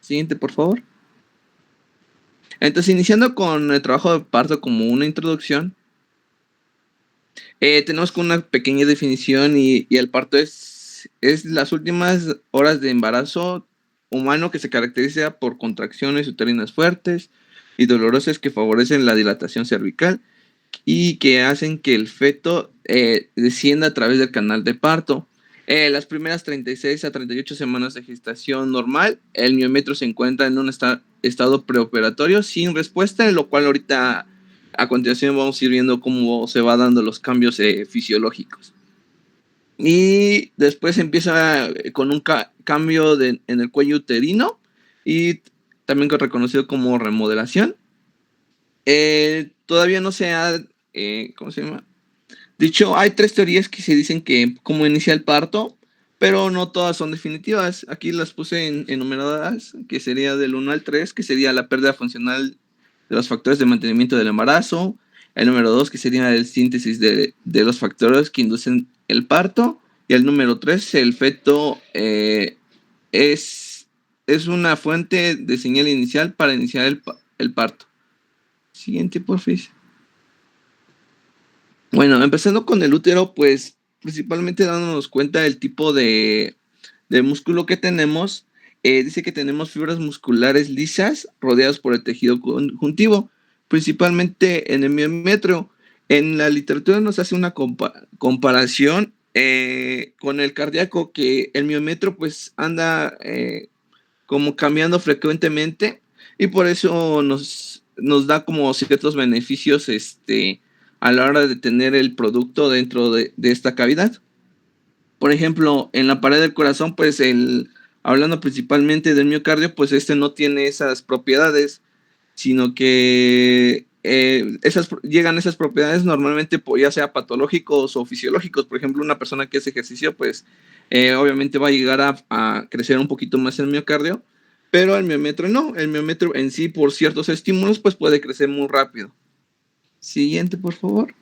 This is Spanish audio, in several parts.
Siguiente, por favor. Entonces, iniciando con el trabajo de parto como una introducción, tenemos con una pequeña definición y el parto es las últimas horas de embarazo humano que se caracteriza por contracciones uterinas fuertes y dolorosas que favorecen la dilatación cervical y que hacen que el feto descienda a través del canal de parto. Las primeras 36 a 38 semanas de gestación normal, el miometrio se encuentra en un estado preoperatorio sin respuesta, en lo cual ahorita a continuación vamos a ir viendo cómo se va dando los cambios fisiológicos. Y después empieza con un cambio en el cuello uterino y también reconocido como remodelación. Todavía no se ha, ¿cómo se llama? De hecho, hay 3 teorías que se dicen que cómo inicia el parto, pero no todas son definitivas. Aquí las puse enumeradas, que sería del 1 al 3, que sería la pérdida funcional de los factores de mantenimiento del embarazo. El número 2, que sería el síntesis de los factores que inducen el parto. Y el número 3, el feto es una fuente de señal inicial para iniciar el parto. Siguiente, por favor. Bueno, empezando con el útero, pues principalmente dándonos cuenta del tipo de músculo que tenemos, dice que tenemos fibras musculares lisas rodeadas por el tejido conjuntivo, principalmente en el miometrio. En la literatura nos hace una comparación con el cardíaco, que el miometrio pues anda como cambiando frecuentemente y por eso nos da como ciertos beneficios a la hora de tener el producto dentro de esta cavidad. Por ejemplo, en la pared del corazón, pues hablando principalmente del miocardio, pues no tiene esas propiedades, sino que llegan esas propiedades normalmente ya sea patológicos o fisiológicos. Por ejemplo, una persona que hace ejercicio, pues obviamente va a llegar a crecer un poquito más el miocardio, pero el miometrio no. El miometrio en sí, por ciertos estímulos, pues puede crecer muy rápido. Siguiente, por favor.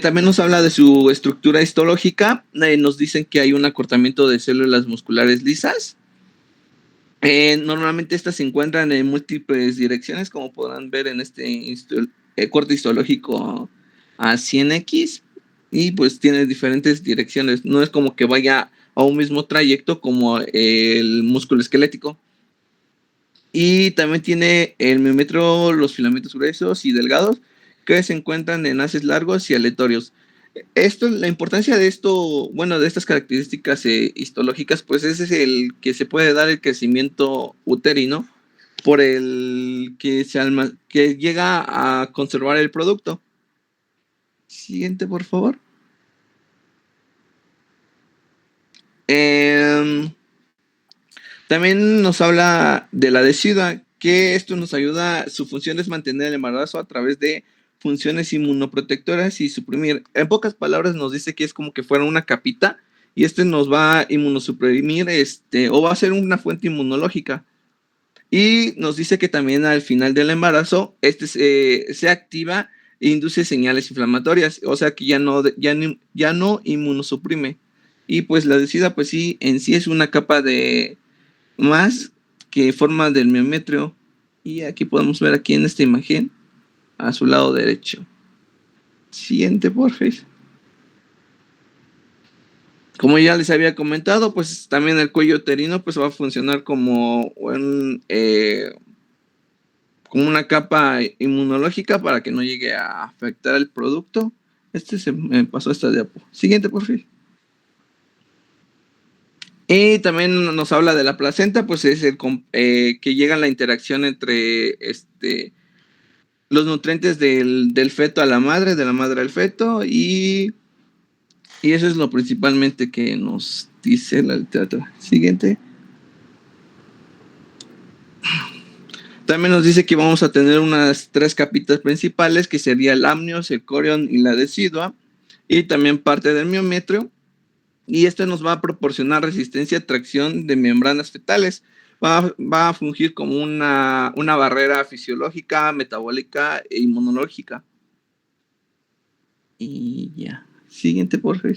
También nos habla de su estructura histológica. Nos dicen que hay un acortamiento de células musculares lisas. Normalmente estas se encuentran en múltiples direcciones, como podrán ver en este corte histológico a 100X, y pues tiene diferentes direcciones. No es como que vaya a un mismo trayecto como el músculo esquelético. Y también tiene el miometrio, los filamentos gruesos y delgados, que se encuentran en haces largos y aleatorios. La importancia de esto, bueno, de estas características histológicas, pues ese es el que se puede dar el crecimiento uterino por el que que llega a conservar el producto. Siguiente, por favor. También nos habla de la decidua, que esto nos ayuda, su función es mantener el embarazo a través de funciones inmunoprotectoras y suprimir. En pocas palabras nos dice que es como que fuera una capita y nos va a inmunosuprimir o va a ser una fuente inmunológica. Y nos dice que también al final del embarazo se activa e induce señales inflamatorias, o sea que ya no inmunosuprime. Y pues la decidua pues sí, en sí es una capa de más que forma del miometrio, y aquí podemos ver aquí en esta imagen a su lado derecho. Siguiente, por favor. Como ya les había comentado, pues también el cuello uterino pues va a funcionar como como una capa inmunológica para que no llegue a afectar el producto. Se me pasó esta diapo. Siguiente, por favor. Y también nos habla de la placenta, pues es que llega la interacción entre los nutrientes del feto a la madre, de la madre al feto, y eso es lo principalmente que nos dice la literatura. Siguiente. También nos dice que vamos a tener unas 3 capitas principales, que sería el amnios, el corion y la decidua, y también parte del miometrio, y esto nos va a proporcionar resistencia a tracción de membranas fetales. Va a fungir como una barrera fisiológica, metabólica e inmunológica. Y ya. Siguiente, por favor.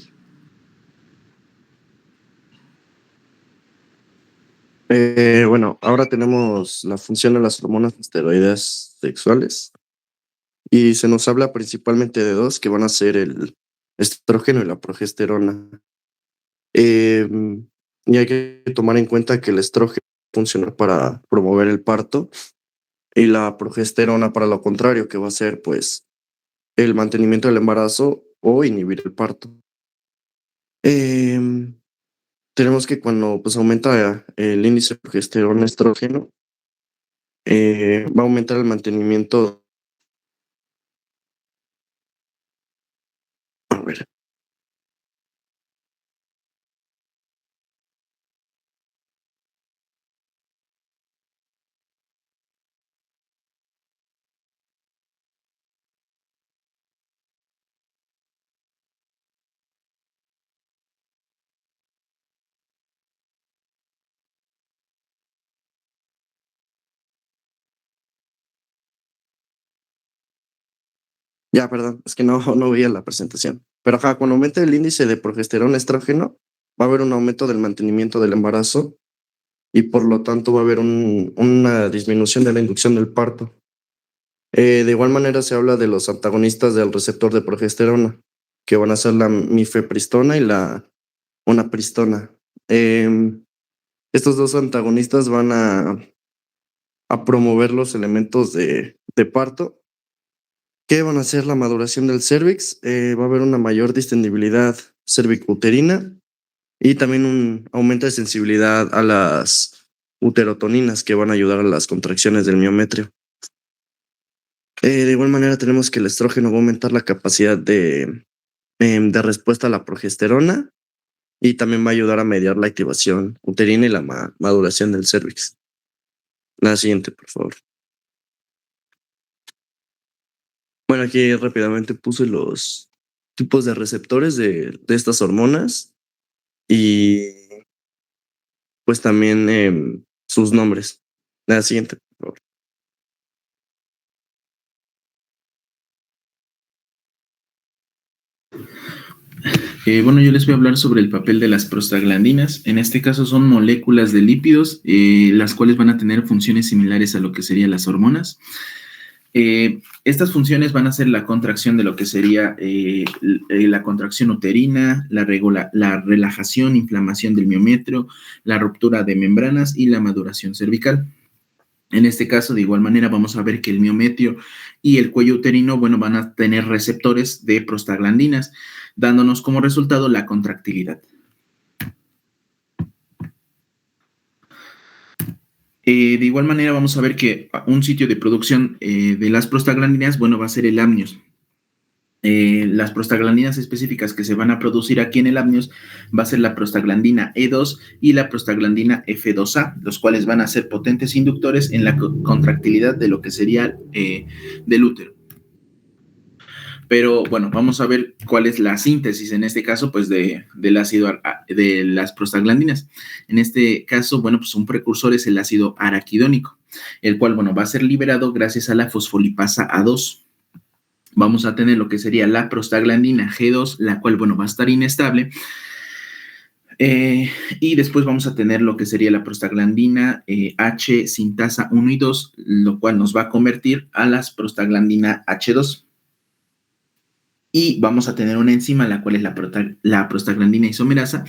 Bueno, ahora tenemos la función de las hormonas esteroides sexuales y se nos habla principalmente de dos que van a ser el estrógeno y la progesterona. Em, y hay que tomar en cuenta que el estrógeno funciona para promover el parto y la progesterona para lo contrario, que va a ser pues el mantenimiento del embarazo o inhibir el parto. Em, Tenemos que cuando pues aumenta el índice de progesterona estrógeno, va a aumentar el mantenimiento. A ver, ya, perdón, es que no, no veía la presentación. Pero ajá, cuando aumente el índice de progesterona estrógeno, va a haber un aumento del mantenimiento del embarazo y por lo tanto va a haber una disminución de la inducción del parto. De igual manera se habla de los antagonistas del receptor de progesterona, que van a ser la mifepristona y la onapristona. Em, Estos dos antagonistas van a promover los elementos de parto que van a ser la maduración del cérvix, va a haber una mayor distendibilidad cervicuterina y también un aumento de sensibilidad a las uterotoninas que van a ayudar a las contracciones del miometrio. De igual manera tenemos que el estrógeno va a aumentar la capacidad de respuesta a la progesterona y también va a ayudar a mediar la activación uterina y la maduración del cérvix. La siguiente, por favor. Bueno, aquí rápidamente puse los tipos de receptores de estas hormonas y pues también sus nombres. La siguiente, por favor. Bueno, yo les voy a hablar sobre el papel de las prostaglandinas. En este caso son moléculas de lípidos, las cuales van a tener funciones similares a lo que serían las hormonas. Estas funciones van a ser la contracción de lo que sería la contracción uterina, la relajación, inflamación del miometrio, la ruptura de membranas y la maduración cervical. En este caso, de igual manera, vamos a ver que el miometrio y el cuello uterino, bueno, van a tener receptores de prostaglandinas, dándonos como resultado la contractilidad. De igual manera, vamos a ver que un sitio de producción de las prostaglandinas, bueno, va a ser el amnios. Las prostaglandinas específicas que se van a producir aquí en el amnios va a ser la prostaglandina E2 y la prostaglandina F2A, los cuales van a ser potentes inductores en la contractilidad de lo que sería del útero. Pero bueno, vamos a ver cuál es la síntesis en este caso, pues del ácido de las prostaglandinas. En este caso, bueno, pues un precursor es el ácido araquidónico, el cual, bueno, va a ser liberado gracias a la fosfolipasa A2. Vamos a tener lo que sería la prostaglandina G2, la cual, bueno, va a estar inestable. Y después vamos a tener lo que sería la prostaglandina H sintasa 1 y 2, lo cual nos va a convertir a la prostaglandina H2. Y vamos a tener una enzima, la cual es la prostaglandina isomerasa,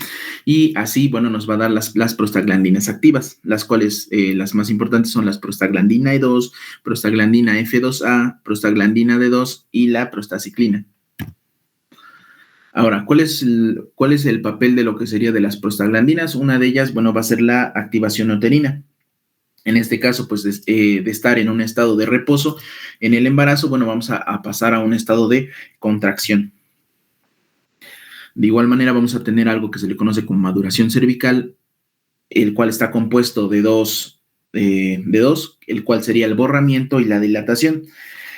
y así, bueno, nos va a dar las prostaglandinas activas, las cuales, las más importantes son las prostaglandina E2, prostaglandina F2A, prostaglandina D2 y la prostaciclina. Ahora, ¿cuál es el papel de lo que sería de las prostaglandinas? Una de ellas, bueno, va a ser la activación uterina. En este caso, pues de estar en un estado de reposo en el embarazo, bueno, vamos a pasar a un estado de contracción. De igual manera, vamos a tener algo que se le conoce como maduración cervical, el cual está compuesto de dos, el cual sería el borramiento y la dilatación.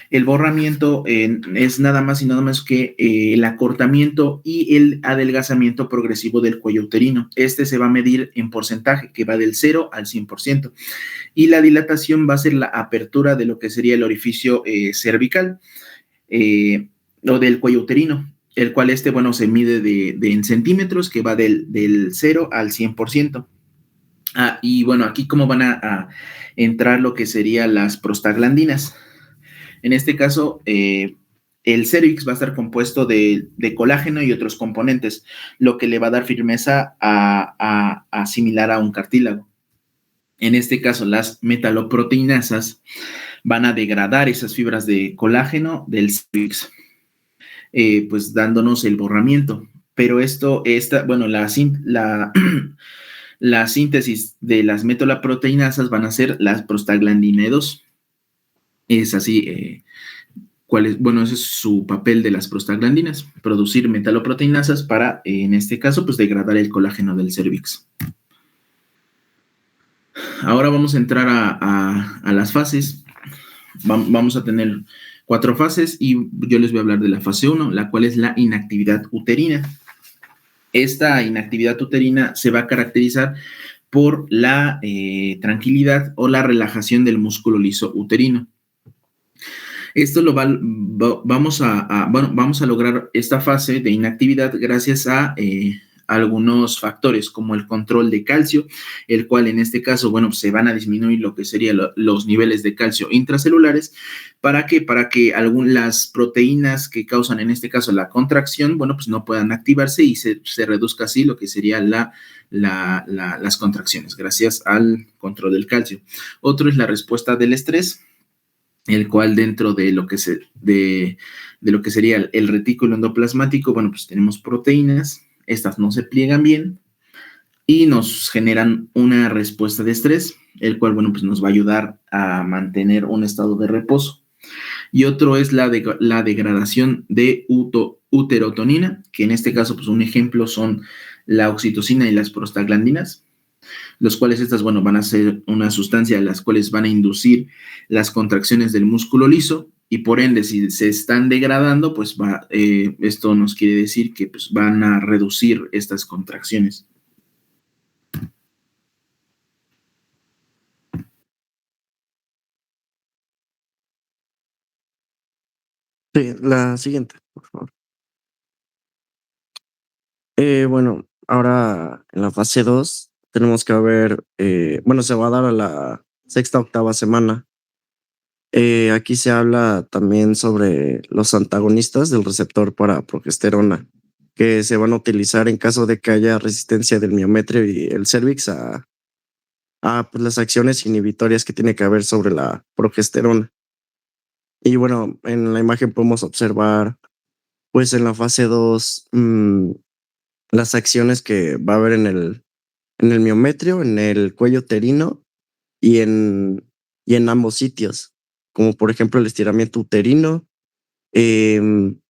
El borramiento es nada más y nada más que el acortamiento y el adelgazamiento progresivo del cuello uterino. Este se va a medir en porcentaje, que va del 0 al 100%. Y la dilatación va a ser la apertura de lo que sería el orificio cervical o del cuello uterino, el cual bueno, se mide en centímetros, que va del 0 al 100%. Y bueno, aquí cómo van a entrar lo que serían las prostaglandinas. En este caso, el cervix va a estar compuesto de colágeno y otros componentes, lo que le va a dar firmeza a similar a un cartílago. En este caso, las metaloproteinasas van a degradar esas fibras de colágeno del cervix, pues dándonos el borramiento. Pero la síntesis de las metaloproteinasas van a ser las prostaglandina 2. Es así, bueno, ese es su papel de las prostaglandinas, producir metaloproteinasas para, en este caso, pues degradar el colágeno del cervix. Ahora vamos a entrar a las fases. Vamos a tener 4 fases y yo les voy a hablar de la fase 1, la cual es la inactividad uterina. Esta inactividad uterina se va a caracterizar por la tranquilidad o la relajación del músculo liso uterino. Esto vamos a lograr esta fase de inactividad gracias a algunos factores como el control de calcio, el cual en este caso, bueno, se van a disminuir lo que serían los niveles de calcio intracelulares. ¿Para qué? Para que las proteínas que causan en este caso la contracción, bueno, pues no puedan activarse y se reduzca así lo que sería las contracciones gracias al control del calcio. Otro es la respuesta del estrés, el cual dentro de lo que sería el retículo endoplasmático, bueno, pues tenemos proteínas, estas no se pliegan bien y nos generan una respuesta de estrés, el cual, bueno, pues nos va a ayudar a mantener un estado de reposo. Y otro es la degradación de uterotonina, que en este caso, pues un ejemplo son la oxitocina y las prostaglandinas, los cuales estas, bueno, van a ser una sustancia las cuales van a inducir las contracciones del músculo liso y por ende, si se están degradando, pues esto nos quiere decir que pues, van a reducir estas contracciones. Sí, la siguiente, por favor. Bueno, ahora en la fase 2 tenemos que ver, bueno, se va a dar a la 6ª-8ª semana. Aquí se habla también sobre los antagonistas del receptor para progesterona, que se van a utilizar en caso de que haya resistencia del miometrio y el cervix a pues, las acciones inhibitorias que tiene que haber sobre la progesterona. Y bueno, en la imagen podemos observar, pues en la fase 2, las acciones que va a haber en el miometrio, en el cuello uterino y en ambos sitios, como por ejemplo el estiramiento uterino, em,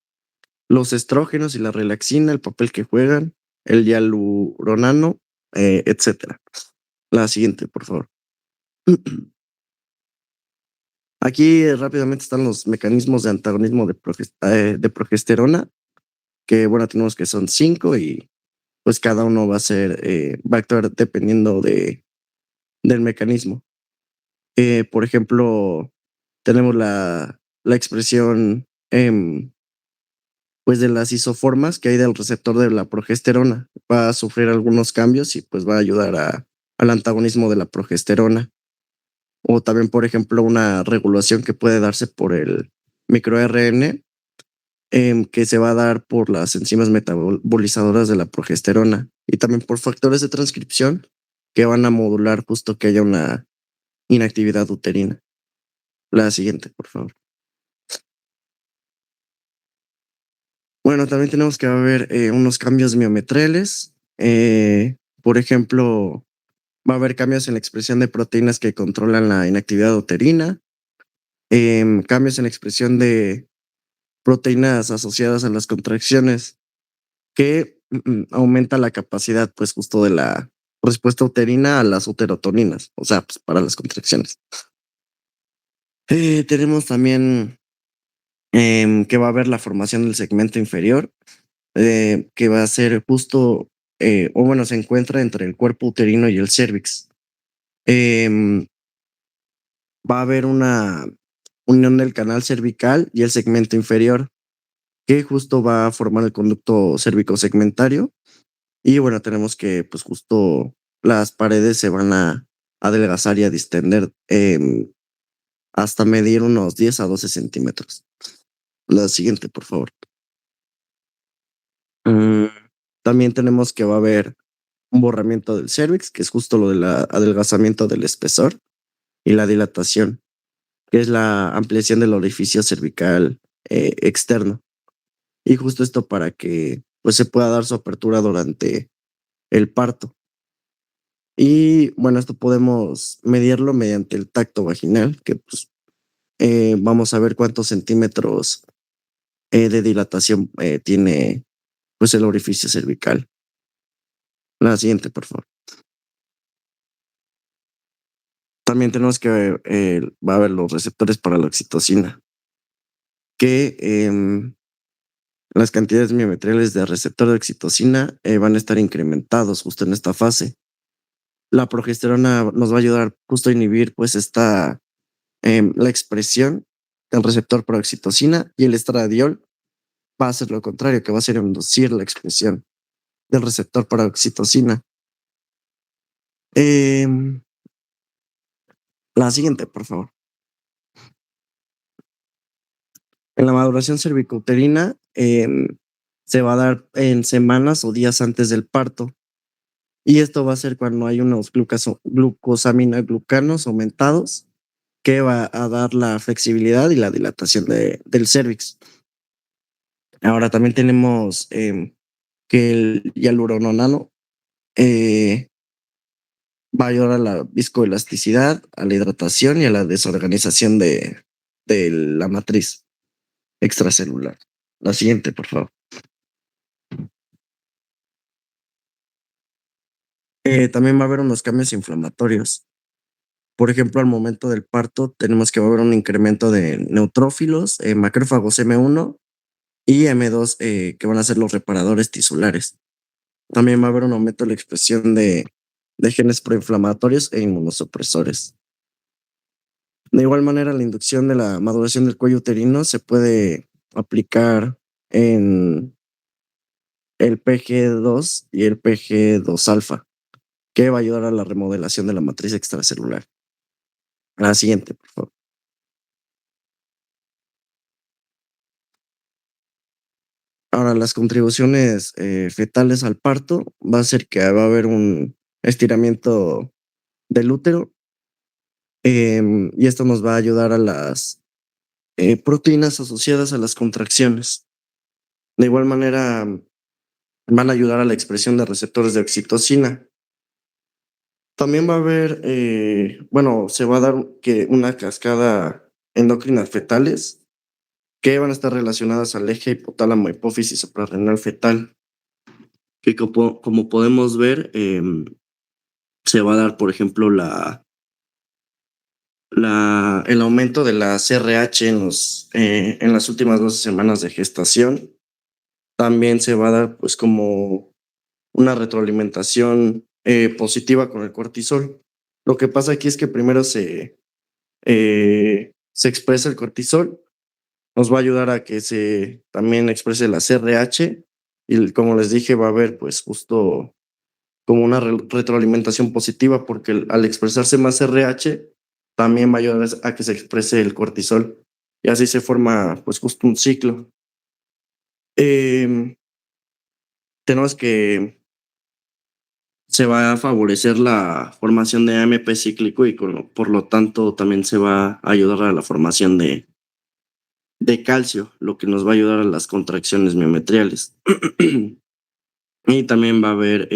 los estrógenos y la relaxina, el papel que juegan, el hialuronano, etcétera. La siguiente, por favor. Aquí rápidamente están los mecanismos de antagonismo de progesterona, que bueno, tenemos que son 5 y pues cada uno va a actuar dependiendo del mecanismo. Por ejemplo, tenemos la expresión pues de las isoformas que hay del receptor de la progesterona. Va a sufrir algunos cambios y pues va a ayudar al antagonismo de la progesterona. O también, por ejemplo, una regulación que puede darse por el microRN, que se va a dar por las enzimas metabolizadoras de la progesterona y también por factores de transcripción que van a modular justo que haya una inactividad uterina. La siguiente, por favor. Bueno, también tenemos que ver unos cambios miometriales. Por ejemplo, va a haber cambios en la expresión de proteínas que controlan la inactividad uterina, cambios en la expresión de proteínas asociadas a las contracciones que aumenta la capacidad, pues, justo de la respuesta uterina a las uterotoninas, o sea, pues, para las contracciones. Tenemos también que va a haber la formación del segmento inferior, que va a ser justo, o bueno, se encuentra entre el cuerpo uterino y el cérvix. Va a haber una unión del canal cervical y el segmento inferior, que justo va a formar el conducto cérvico-segmentario. Y bueno, tenemos que, pues justo las paredes se van a adelgazar y a distender hasta medir unos 10 a 12 centímetros. La siguiente, por favor. Mm, También tenemos que va a haber un borramiento del cervix, que es justo lo del adelgazamiento del espesor, y la dilatación, que es la ampliación del orificio cervical externo. Y justo esto para que pues, se pueda dar su apertura durante el parto. Y bueno, esto podemos medirlo mediante el tacto vaginal, que pues vamos a ver cuántos centímetros de dilatación tiene pues el orificio cervical. La siguiente, por favor. También tenemos que va a haber los receptores para la oxitocina, que las cantidades miometriales de receptor de oxitocina van a estar incrementados justo en esta fase. La progesterona nos va a ayudar justo a inhibir pues la expresión del receptor para oxitocina, y el estradiol va a hacer lo contrario, que va a ser inducir la expresión del receptor para oxitocina. La siguiente, por favor. En la maduración cervicouterina se va a dar en semanas o días antes del parto, y esto va a ser cuando hay unos glucosaminoglucanos aumentados, que va a dar la flexibilidad y la dilatación del cervix. Ahora también tenemos que el hialuronano va a ayudar a la viscoelasticidad, a la hidratación y a la desorganización de la matriz extracelular. La siguiente, por favor. También va a haber unos cambios inflamatorios. Por ejemplo, al momento del parto tenemos que va a haber un incremento de neutrófilos, macrófagos M1 y M2, que van a ser los reparadores tisulares. También va a haber un aumento de la expresión de genes proinflamatorios e inmunosupresores. De igual manera, la inducción de la maduración del cuello uterino se puede aplicar en el PG2 y el PG2 alfa, que va a ayudar a la remodelación de la matriz extracelular. La siguiente, por favor. Ahora, las contribuciones fetales al parto va a ser que va a haber un estiramiento del útero, y esto nos va a ayudar a las proteínas asociadas a las contracciones. De igual manera, van a ayudar a la expresión de receptores de oxitocina. También va a haber, se va a dar que una cascada endocrinas fetales, que van a estar relacionadas al eje hipotálamo hipófisis suprarrenal fetal, que como podemos ver, se va a dar, por ejemplo, el aumento de la CRH en las últimas 12 semanas de gestación. También se va a dar pues como una retroalimentación positiva con el cortisol. Lo que pasa aquí es que primero se expresa el cortisol, nos va a ayudar a que se también exprese la CRH, y como les dije va a haber pues justo como una retroalimentación positiva, porque al expresarse más CRH también va a ayudar a que se exprese el cortisol, y así se forma pues justo un ciclo. Tenemos que se va a favorecer la formación de AMP cíclico, y por lo tanto también se va a ayudar a la formación de calcio, lo que nos va a ayudar a las contracciones miometriales. Y también va a haber,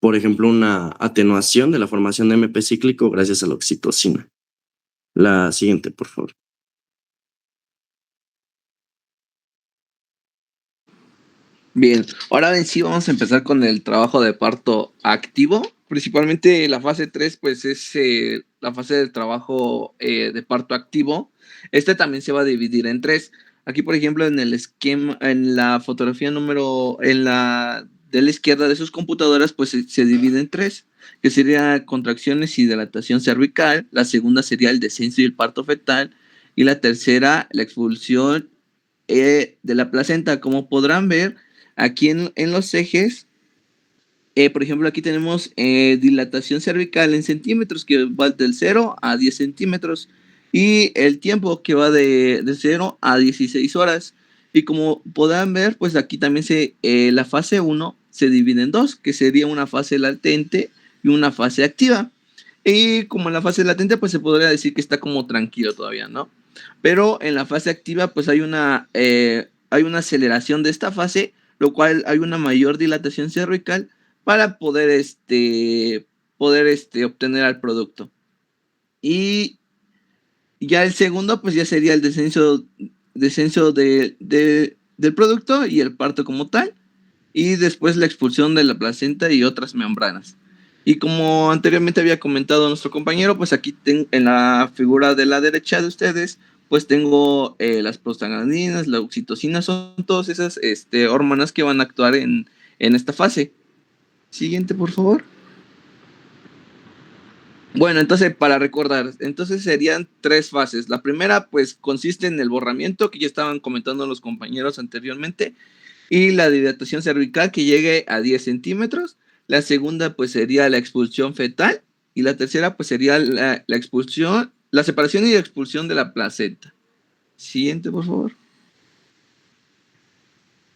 por ejemplo, una atenuación de la formación de AMP cíclico gracias a la oxitocina. La siguiente, por favor. Bien, ahora en sí vamos a empezar con el trabajo de parto activo. Principalmente la fase 3, pues es la fase del trabajo de parto activo. Este también se va a dividir en 3. Aquí, por ejemplo, en el esquema, en la fotografía de la izquierda de sus computadoras, pues se divide en 3, que sería contracciones y dilatación cervical. La segunda sería el descenso y el parto fetal. Y la tercera, la expulsión de la placenta. Como podrán ver, aquí en los ejes Por ejemplo, aquí tenemos dilatación cervical en centímetros, que va del 0 a 10 centímetros, y el tiempo que va de 0 a 16 horas. Y como podrán ver, pues aquí también la fase 1 se divide en dos, que sería una fase latente y una fase activa. Y como en la fase latente, pues se podría decir que está como tranquilo todavía, ¿no? Pero en la fase activa, pues hay una aceleración de esta fase, lo cual hay una mayor dilatación cervical para poder obtener al producto. Y ya el segundo, pues ya sería el descenso del producto y el parto como tal. Y después la expulsión de la placenta y otras membranas. Y como anteriormente había comentado nuestro compañero, pues aquí en la figura de la derecha de ustedes, pues tengo las prostaglandinas, la oxitocina, son todas esas hormonas que van a actuar en esta fase. Siguiente, por favor. Bueno, entonces para recordar, entonces serían 3 fases. La primera pues consiste en el borramiento que ya estaban comentando los compañeros anteriormente y la dilatación cervical que llegue a 10 centímetros. La segunda pues sería la expulsión fetal y la tercera pues sería la expulsión, la separación y la expulsión de la placenta. Siguiente, por favor.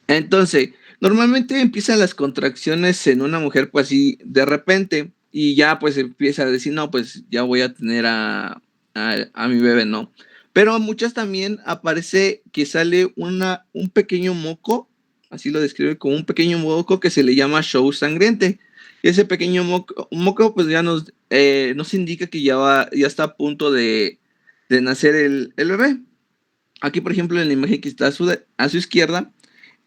Entonces, normalmente empiezan las contracciones en una mujer pues así de repente y ya pues empieza a decir, no, pues ya voy a tener a mi bebé, ¿no? Pero muchas también aparece que sale un pequeño moco, así lo describe como un pequeño moco que se le llama show sangriente. Y ese pequeño moco pues ya nos indica que ya está a punto de nacer el bebé. Aquí, por ejemplo, en la imagen que está a su izquierda,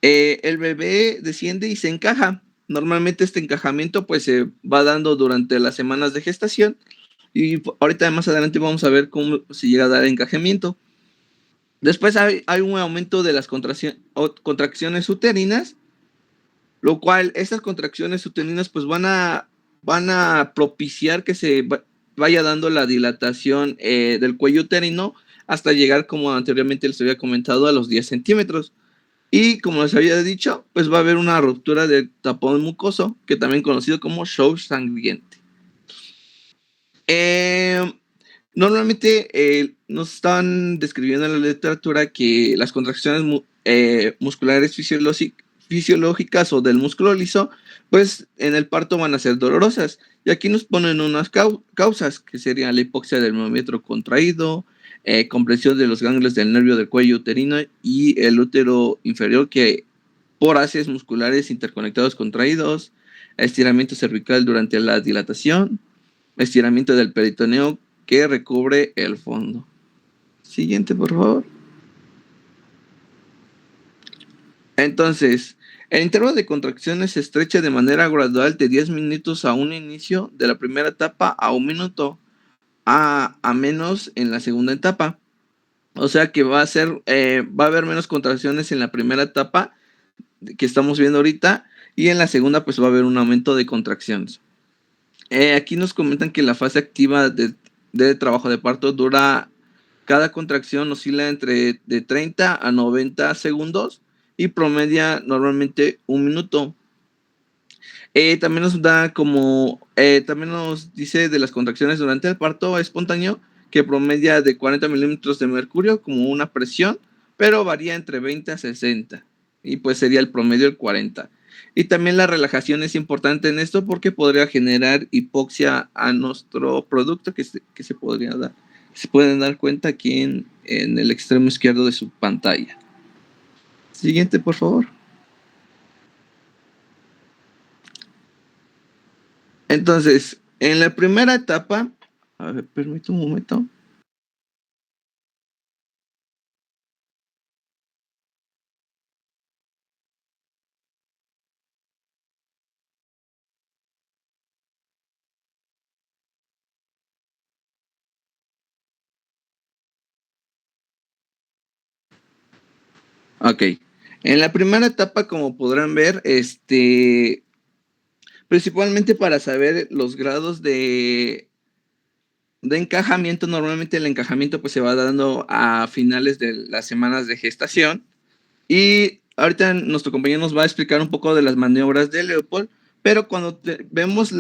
el bebé desciende y se encaja. Normalmente este encajamiento pues se va dando durante las semanas de gestación y ahorita más adelante vamos a ver cómo se llega a dar encajamiento. Después hay un aumento de las contracciones uterinas, lo cual estas contracciones uterinas pues van a propiciar que se vaya dando la dilatación del cuello uterino hasta llegar, como anteriormente les había comentado, a los 10 centímetros. Y como les había dicho, pues va a haber una ruptura del tapón mucoso, que también conocido como show sangriente. Normalmente nos están describiendo en la literatura que las contracciones musculares fisiológicas o del músculo liso, pues en el parto van a ser dolorosas. Y aquí nos ponen unas causas, que serían la hipoxia del miómetro contraído, compresión de los ganglios del nervio del cuello uterino y el útero inferior, que por haces musculares interconectados contraídos, estiramiento cervical durante la dilatación, estiramiento del peritoneo que recubre el fondo. Siguiente, por favor. Entonces, el intervalo de contracciones se estrecha de manera gradual de 10 minutos a un inicio de la primera etapa a 1 minuto a menos en la segunda etapa. O sea que va a haber menos contracciones en la primera etapa que estamos viendo ahorita y en la segunda pues va a haber un aumento de contracciones. Aquí nos comentan que la fase activa de trabajo de parto dura, cada contracción oscila entre de 30 a 90 segundos y promedia normalmente 1 minuto. También también nos dice de las contracciones durante el parto espontáneo que promedia de 40 milímetros de mercurio como una presión, pero varía entre 20 a 60 y pues sería el promedio el 40. Y también la relajación es importante en esto porque podría generar hipoxia a nuestro producto que se podría dar. Se pueden dar cuenta aquí en el extremo izquierdo de su pantalla. Siguiente, por favor. Entonces, en la primera etapa, a ver, permítame un momento. Ok. En la primera etapa, como podrán ver, principalmente para saber los grados de encajamiento, normalmente el encajamiento pues se va dando a finales de las semanas de gestación. Y ahorita nuestro compañero nos va a explicar un poco de las maniobras de Leopold Pero cuando vemos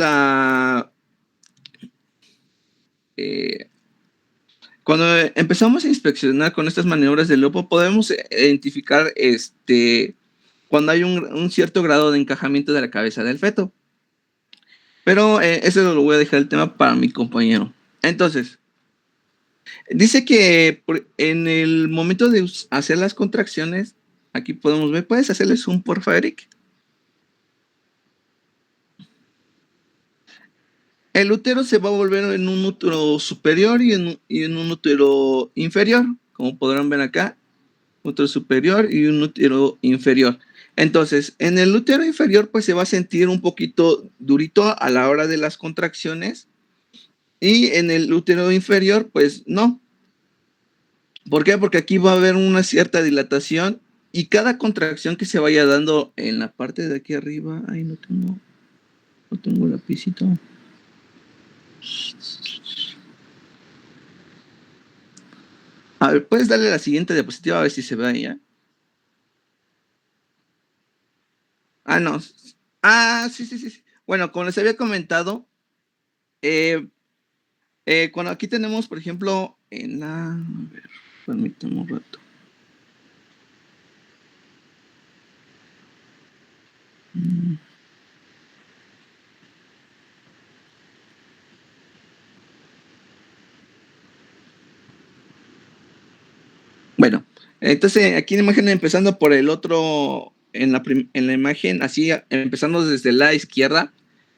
cuando empezamos a inspeccionar con estas maniobras de lupa, podemos identificar cuando hay un cierto grado de encajamiento de la cabeza del feto. Pero eso lo voy a dejar el tema para mi compañero. Entonces, dice que en el momento de hacer las contracciones, aquí podemos ver, ¿puedes hacerle zoom, por favor, Eric? El útero se va a volver en un útero superior y en un útero inferior, como podrán ver acá, útero superior y un útero inferior. Entonces, en el útero inferior, pues se va a sentir un poquito durito a la hora de las contracciones, y en el útero inferior, pues no. ¿Por qué? Porque aquí va a haber una cierta dilatación, y cada contracción que se vaya dando en la parte de aquí arriba, ahí no tengo lapicito. A ver, puedes darle la siguiente diapositiva a ver si se ve ahí, ¿eh? No. Sí. Bueno, como les había comentado, cuando aquí tenemos, por ejemplo, a ver, permítame un rato. Bueno, entonces aquí en la imagen, empezando por el otro, en la imagen, así empezando desde la izquierda,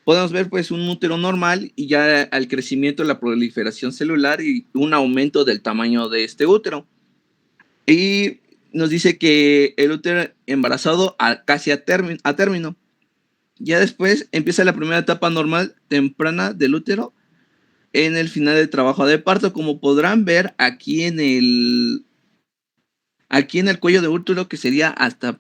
podemos ver pues un útero normal, y ya al crecimiento, la proliferación celular y un aumento del tamaño de este útero. Y nos dice que el útero embarazado casi a término. Ya después empieza la primera etapa normal temprana del útero en el final del trabajo de parto. Como podrán ver aquí en el cuello de útero, que sería hasta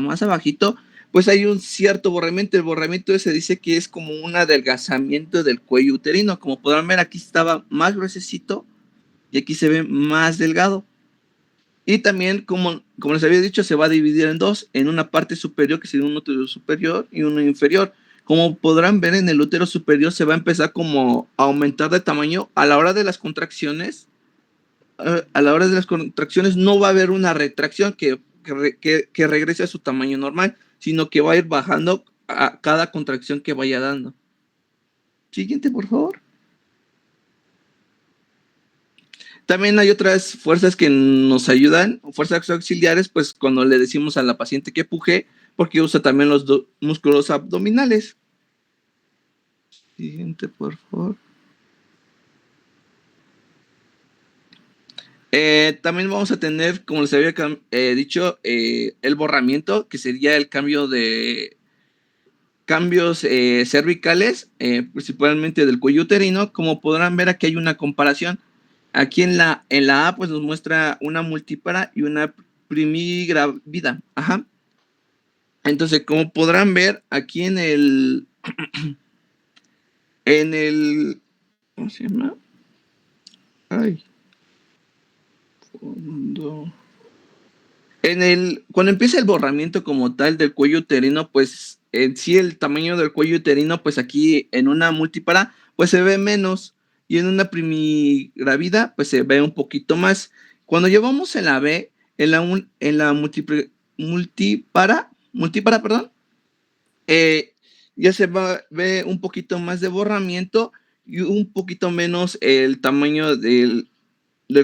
más abajito, pues hay un cierto borramiento. El borramiento se dice que es como un adelgazamiento del cuello uterino. Como podrán ver, aquí estaba más gruesecito y aquí se ve más delgado. Y también, como les había dicho, se va a dividir en dos, en una parte superior, que sería un útero superior, y uno inferior. Como podrán ver, en el útero superior se va a empezar como a aumentar de tamaño a la hora de las contracciones. A la hora de las contracciones no va a haber una retracción que regrese a su tamaño normal, sino que va a ir bajando a cada contracción que vaya dando. Siguiente, por favor. También hay otras fuerzas que nos ayudan, fuerzas auxiliares, pues cuando le decimos a la paciente que puje, porque usa también los músculos abdominales. Siguiente, por favor. También vamos a tener, como les había dicho, el borramiento, que sería el cambio de cambios cervicales, principalmente del cuello uterino. Como podrán ver, aquí hay una comparación. Aquí en la A, pues nos muestra una multípara y una primigravida. Ajá. Entonces, como podrán ver, aquí en el ¿cómo se llama? Cuando empieza el borramiento como tal del cuello uterino, pues en sí el tamaño del cuello uterino, pues aquí en una multípara, pues se ve menos, y en una primigravida, pues se ve un poquito más. Cuando llevamos en la B, en la multípara, perdón, ya se ve un poquito más de borramiento y un poquito menos el tamaño del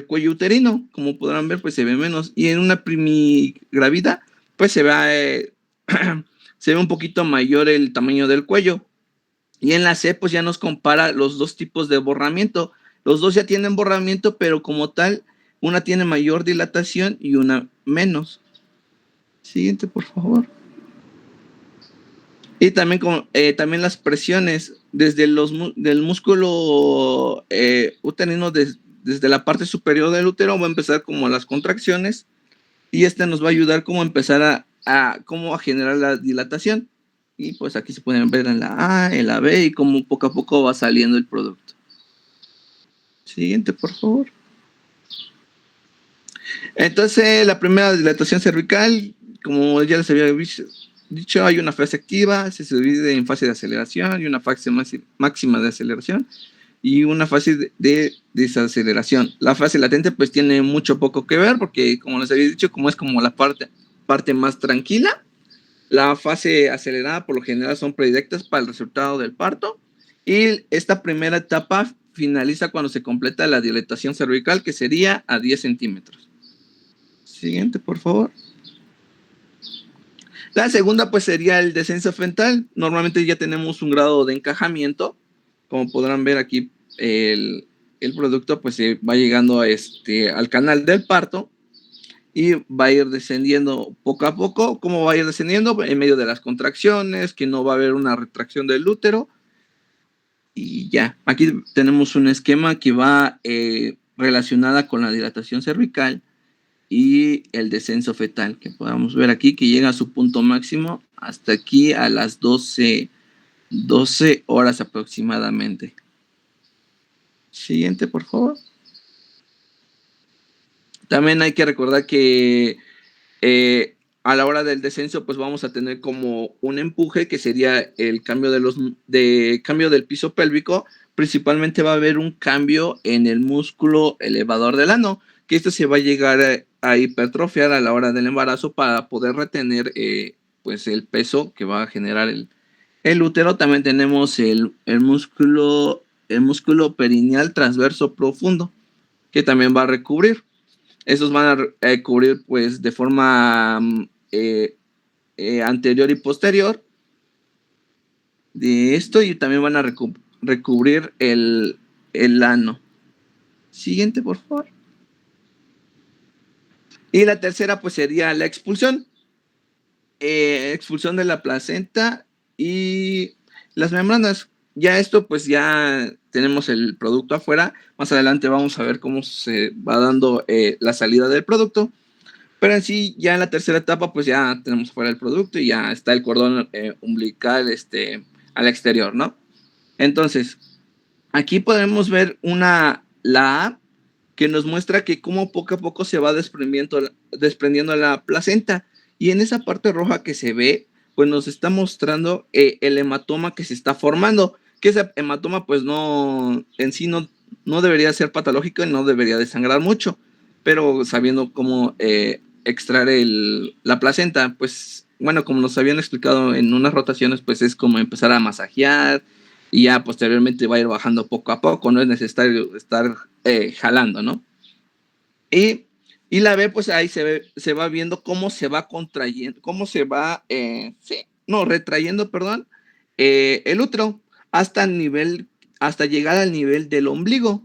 cuello uterino. Como podrán ver, pues se ve menos, y en una primigravida, pues se ve un poquito mayor el tamaño del cuello. Y en la C, pues ya nos compara los dos tipos de borramiento. Los dos ya tienen borramiento, pero como tal, una tiene mayor dilatación y una menos. Siguiente, por favor. Y también, también las presiones desde del músculo uterino, desde la parte superior del útero, va a empezar como las contracciones, y nos va a ayudar como a empezar a generar la dilatación. Y pues aquí se pueden ver en la A, en la B, y como poco a poco va saliendo el producto. Siguiente, por favor. Entonces, la primera dilatación cervical, como ya les había dicho, hay una fase activa, se divide en fase de aceleración y una fase máxima de aceleración y una fase de desaceleración. La fase latente pues tiene mucho poco que ver porque, como les había dicho, como es como la parte más tranquila, la fase acelerada por lo general son predilectas para el resultado del parto y esta primera etapa finaliza cuando se completa la dilatación cervical, que sería a 10 centímetros. Siguiente, por favor. La segunda pues sería el descenso fetal. Normalmente ya tenemos un grado de encajamiento. Como podrán ver aquí, el producto pues se va llegando al canal del parto y va a ir descendiendo poco a poco. ¿Cómo va a ir descendiendo? En medio de las contracciones, que no va a haber una retracción del útero. Y ya, aquí tenemos un esquema que va relacionada con la dilatación cervical y el descenso fetal, que podamos ver aquí, que llega a su punto máximo hasta aquí a las 12 horas aproximadamente. Siguiente, por favor. También hay que recordar que a la hora del descenso, pues vamos a tener como un empuje, que sería el cambio cambio del piso pélvico. Principalmente va a haber un cambio en el músculo elevador del ano, que esto se va a llegar a hipertrofiar a la hora del embarazo para poder retener pues el peso que va a generar el útero. También tenemos el músculo perineal transverso profundo, que también va a recubrir. Estos van a cubrir pues de forma anterior y posterior de esto, y también van a recubrir el ano. Siguiente, por favor. Y la tercera pues sería la expulsión. Expulsión de la placenta y las membranas. Ya esto pues ya tenemos el producto afuera. Más adelante vamos a ver cómo se va dando la salida del producto. Pero en sí, ya en la tercera etapa, pues ya tenemos fuera el producto y ya está el cordón umbilical al exterior, ¿no? Entonces, aquí podemos ver la A, que nos muestra que cómo poco a poco se va desprendiendo la placenta. Y en esa parte roja que se ve, pues nos está mostrando el hematoma que se está formando. Que ese hematoma, pues no, en sí no debería ser patológico y no debería desangrar mucho. Pero sabiendo cómo extraer la placenta, pues bueno, como nos habían explicado en unas rotaciones, pues es como empezar a masajear y ya posteriormente va a ir bajando poco a poco, no es necesario estar jalando, ¿no? Y la B, pues ahí se va viendo cómo se va contrayendo, cómo se va, retrayendo, perdón, el útero hasta llegar al nivel del ombligo.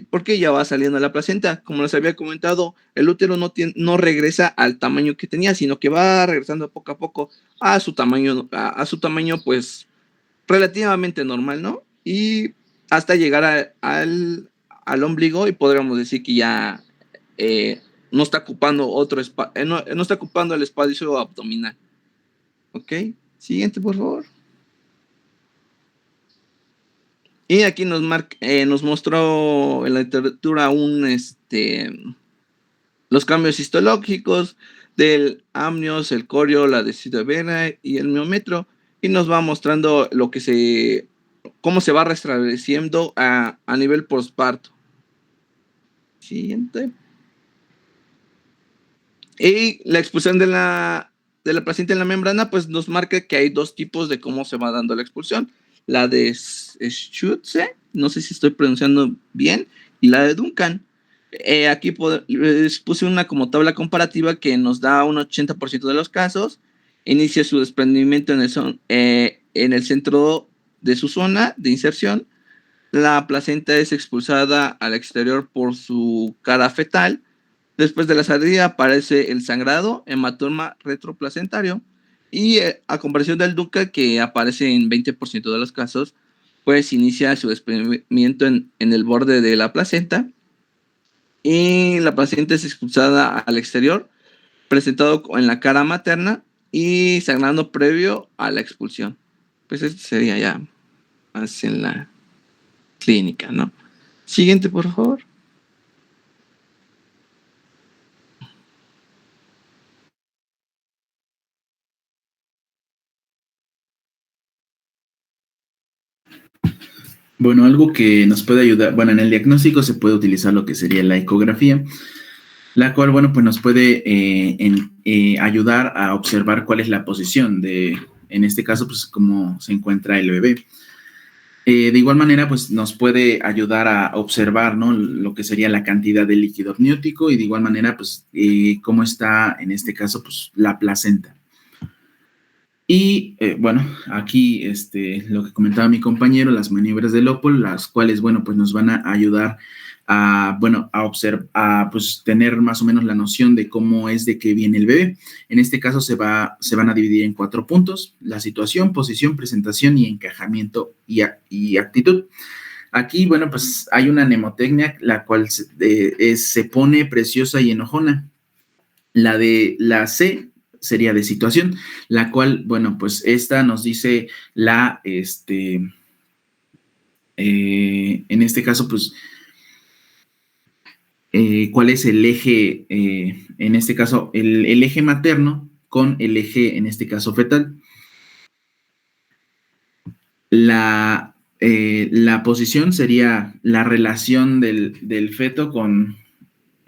Porque ya va saliendo la placenta. Como les había comentado, el útero no regresa al tamaño que tenía, sino que va regresando poco a poco a su tamaño, pues relativamente normal, ¿no? Y hasta llegar al ombligo, y podríamos decir que ya no está ocupando no está ocupando el espacio abdominal. ¿Ok? Siguiente, por favor. Y aquí nos mostró en la literatura los cambios histológicos del amnios, el corio, la decidovena y el miómetro, y nos va mostrando cómo se va restableciendo a nivel posparto. Siguiente. Y la expulsión de la placenta en la membrana, pues nos marca que hay dos tipos de cómo se va dando la expulsión. La de Schutze, no sé si estoy pronunciando bien, y la de Duncan. Aquí les puse una como tabla comparativa que nos da un 80% de los casos. Inicia su desprendimiento en el centro de su zona de inserción. La placenta es expulsada al exterior por su cara fetal. Después de la salida aparece el sangrado, hematoma retroplacentario, y a comparación del Duncan, que aparece en 20% de los casos, pues inicia su desprendimiento en el borde de la placenta y la paciente es expulsada al exterior, presentado en la cara materna y sangrando previo a la expulsión. Pues esto sería ya más en la clínica, ¿no? Siguiente, por favor. Bueno, algo que nos puede ayudar, bueno, en el diagnóstico se puede utilizar lo que sería la ecografía, la cual, bueno, pues nos puede ayudar a observar cuál es la posición en este caso, pues cómo se encuentra el bebé. De igual manera, pues nos puede ayudar a observar, ¿no? Lo que sería la cantidad de líquido amniótico y de igual manera, pues, cómo está, en este caso, pues, la placenta. Y bueno, aquí lo que comentaba mi compañero, las maniobras de Lopol, las cuales, bueno, pues nos van a ayudar a, bueno, a observar, a pues tener más o menos la noción de cómo es de que viene el bebé. En este caso se van a dividir en 4 puntos: la situación, posición, presentación y encajamiento y actitud. Aquí, bueno, pues hay una mnemotecnia, la cual se pone preciosa y enojona. La de la C sería de situación, la cual, bueno, pues esta nos dice en este caso, pues, cuál es el eje, en este caso, el eje materno con el eje, en este caso, fetal. La posición sería la relación del feto con,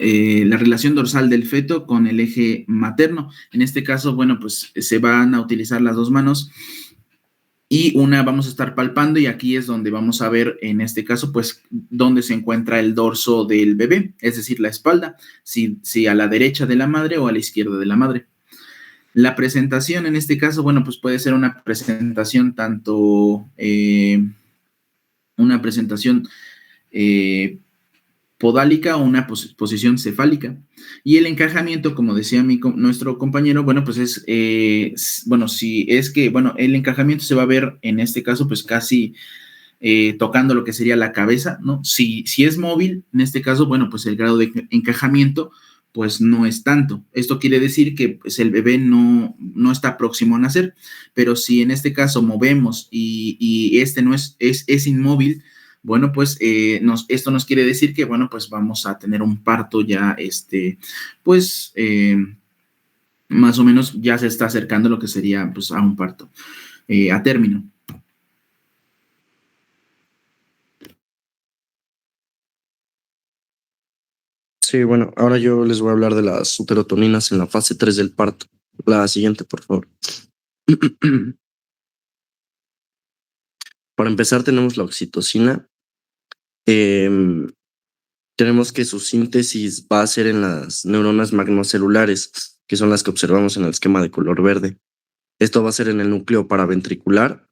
la relación dorsal del feto con el eje materno. En este caso, bueno, pues se van a utilizar las dos manos y una vamos a estar palpando y aquí es donde vamos a ver, en este caso, pues, dónde se encuentra el dorso del bebé, es decir, la espalda, si a la derecha de la madre o a la izquierda de la madre. La presentación, en este caso, bueno, pues puede ser una presentación tanto, una presentación podálica o una posición cefálica. Y el encajamiento, como decía nuestro compañero, bueno, pues bueno, si es que, bueno, el encajamiento se va a ver en este caso, pues casi tocando lo que sería la cabeza, ¿no? Si es móvil, en este caso, bueno, pues el grado de encajamiento, pues no es tanto. Esto quiere decir que pues, el bebé no está próximo a nacer, pero si en este caso movemos y este no es inmóvil, bueno, pues esto nos quiere decir que, bueno, pues vamos a tener un parto ya, pues, más o menos ya se está acercando lo que sería, pues, a un parto, a término. Sí, bueno, ahora yo les voy a hablar de las uterotoninas en la fase 3 del parto. La siguiente, por favor. Para empezar, tenemos la oxitocina. Em, Tenemos que su síntesis va a ser en las neuronas magnocelulares, que son las que observamos en el esquema de color verde. Esto va a ser en el núcleo paraventricular.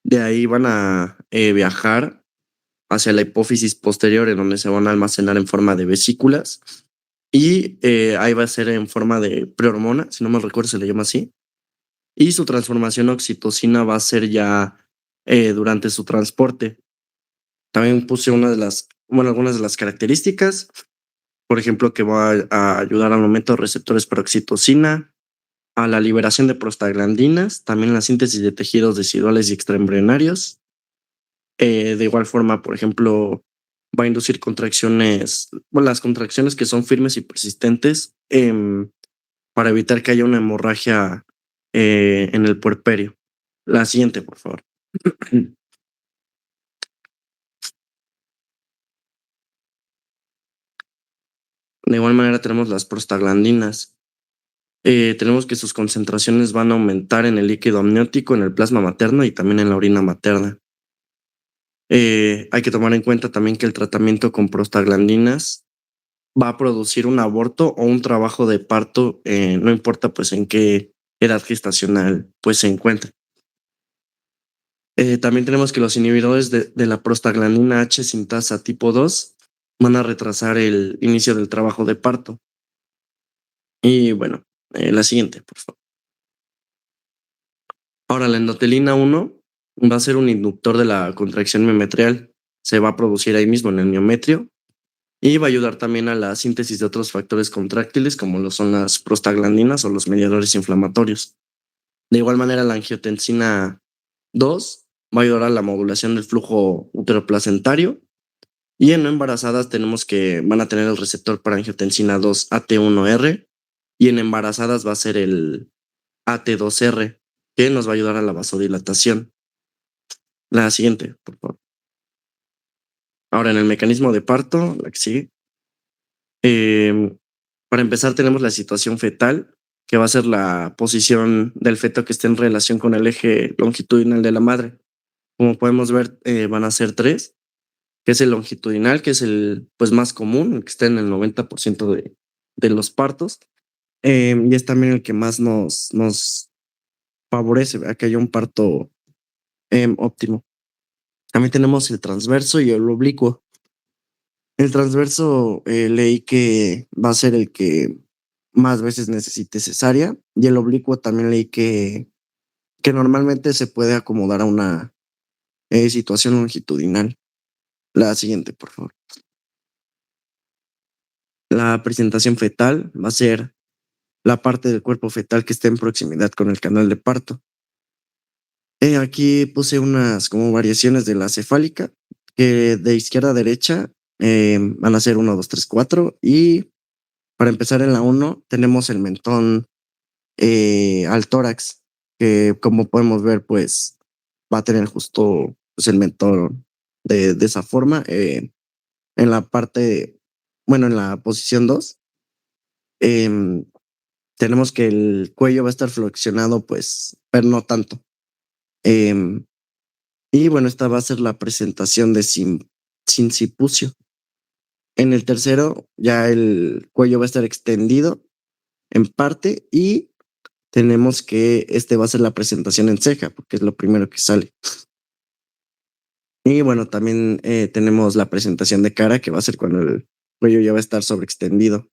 De ahí van a viajar hacia la hipófisis posterior, en donde se van a almacenar en forma de vesículas. Y ahí va a ser en forma de prehormona, si no me recuerdo se le llama así. Y su transformación a oxitocina va a ser ya durante su transporte. También puse algunas de las características, por ejemplo, que va a ayudar al aumento de receptores para oxitocina, a la liberación de prostaglandinas, también la síntesis de tejidos deciduales y extraembrionarios. De igual forma, por ejemplo, va a inducir contracciones, bueno, las contracciones que son firmes y persistentes, para evitar que haya una hemorragia en el puerperio. La siguiente, por favor. De igual manera tenemos las prostaglandinas. Tenemos que sus concentraciones van a aumentar en el líquido amniótico, en el plasma materno y también en la orina materna. Hay que tomar en cuenta también que el tratamiento con prostaglandinas va a producir un aborto o un trabajo de parto, no importa pues en qué edad gestacional pues se encuentre. También tenemos que los inhibidores de la prostaglandina H sintasa tipo 2 van a retrasar el inicio del trabajo de parto. Y bueno, la siguiente, por favor. Ahora, la endotelina 1 va a ser un inductor de la contracción miometrial. Se va a producir ahí mismo en el miometrio y va a ayudar también a la síntesis de otros factores contráctiles como lo son las prostaglandinas o los mediadores inflamatorios. De igual manera, la angiotensina 2 va a ayudar a la modulación del flujo uteroplacentario. Y en no embarazadas tenemos que van a tener el receptor para angiotensina 2 AT1R y en embarazadas va a ser el AT2R, que nos va a ayudar a la vasodilatación. La siguiente, por favor. Ahora, en el mecanismo de parto, la que sigue, para empezar tenemos la situación fetal, que va a ser la posición del feto que esté en relación con el eje longitudinal de la madre. Como podemos ver, van a ser tres, que es el longitudinal, que es el pues más común, el que está en el 90% de los partos, y es también el que más nos favorece a que haya un parto óptimo. También tenemos el transverso y el oblicuo. El transverso leí que va a ser el que más veces necesite cesárea, y el oblicuo también leí que normalmente se puede acomodar a una situación longitudinal. La siguiente, por favor. La presentación fetal va a ser la parte del cuerpo fetal que esté en proximidad con el canal de parto. Aquí puse unas como variaciones de la cefálica, que de izquierda a derecha van a ser 1, 2, 3, 4. Y para empezar en la 1 tenemos el mentón al tórax, que como podemos ver, pues va a tener justo pues, el mentón de esa forma. En la parte, bueno, en la posición 2, tenemos que el cuello va a estar flexionado, pues, pero no tanto. Em, y bueno, esta va a ser la presentación de sincipucio. En el tercero, ya el cuello va a estar extendido en parte, y tenemos que este va a ser la presentación en ceja, porque es lo primero que sale. Y bueno, también tenemos la presentación de cara, que va a ser cuando el cuello ya va a estar sobreextendido.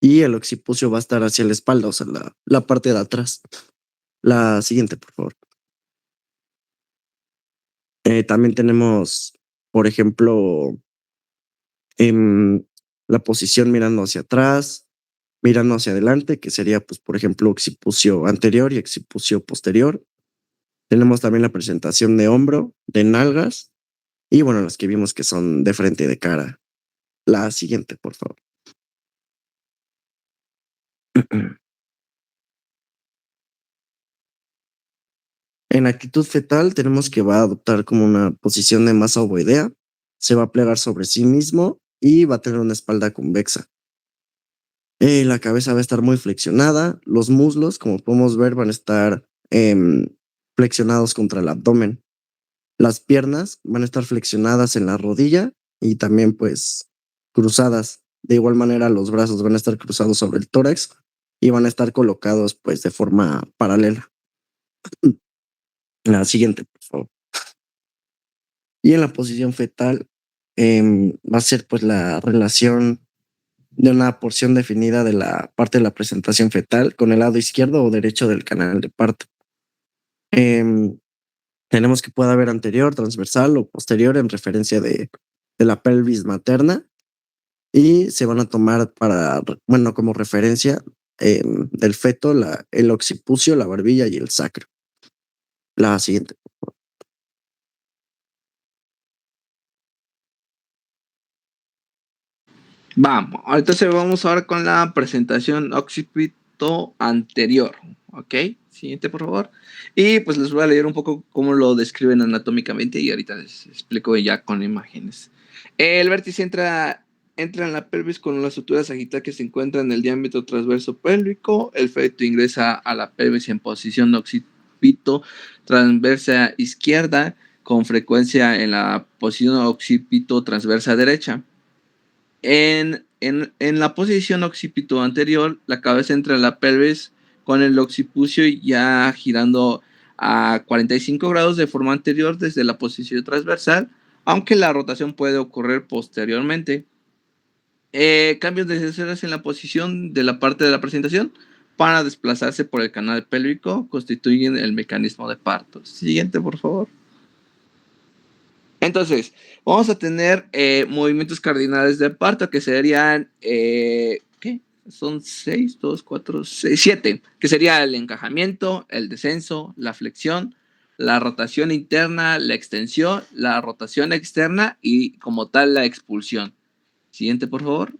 Y el occipucio va a estar hacia la espalda, o sea, la parte de atrás. La siguiente, por favor. También tenemos, por ejemplo, la posición mirando hacia atrás, mirando hacia adelante, que sería, pues, por ejemplo, occipucio anterior y occipucio posterior. Tenemos también la presentación de hombro, de nalgas, y bueno, las que vimos que son de frente y de cara. La siguiente, por favor. En actitud fetal tenemos que va a adoptar como una posición de masa ovoidea, se va a plegar sobre sí mismo y va a tener una espalda convexa. La cabeza va a estar muy flexionada, los muslos, como podemos ver, van a estar flexionados contra el abdomen. Las piernas van a estar flexionadas en la rodilla y también pues cruzadas. De igual manera, los brazos van a estar cruzados sobre el tórax y van a estar colocados pues de forma paralela. La siguiente, por favor. Y en la posición fetal va a ser pues la relación de una porción definida de la parte de la presentación fetal con el lado izquierdo o derecho del canal de parto. Tenemos que pueda haber anterior, transversal o posterior en referencia de la pelvis materna, y se van a tomar bueno, como referencia del feto el occipucio, la barbilla y el sacro. La siguiente. Vamos, entonces vamos ahora con la presentación occipito anterior, ¿ok? Siguiente, por favor. Y pues les voy a leer un poco cómo lo describen anatómicamente y ahorita les explico ya con imágenes. El vértice entra en la pelvis con la sutura sagital que se encuentra en el diámetro transverso pélvico. El feto ingresa a la pelvis en posición occipito transversa izquierda, con frecuencia en la posición occipito transversa derecha. En la posición occipito anterior, la cabeza entra en la pelvis con el occipucio ya girando a 45 grados de forma anterior desde la posición transversal, aunque la rotación puede ocurrir posteriormente. Cambios necesarios en la posición de la parte de la presentación para desplazarse por el canal pélvico constituyen el mecanismo de parto. Siguiente, por favor. Entonces, vamos a tener movimientos cardinales de parto que serían, ¿qué? Son 6, 2, 4, 6, 7, que sería el encajamiento, el descenso, la flexión, la rotación interna, la extensión, la rotación externa y como tal la expulsión. Siguiente, por favor.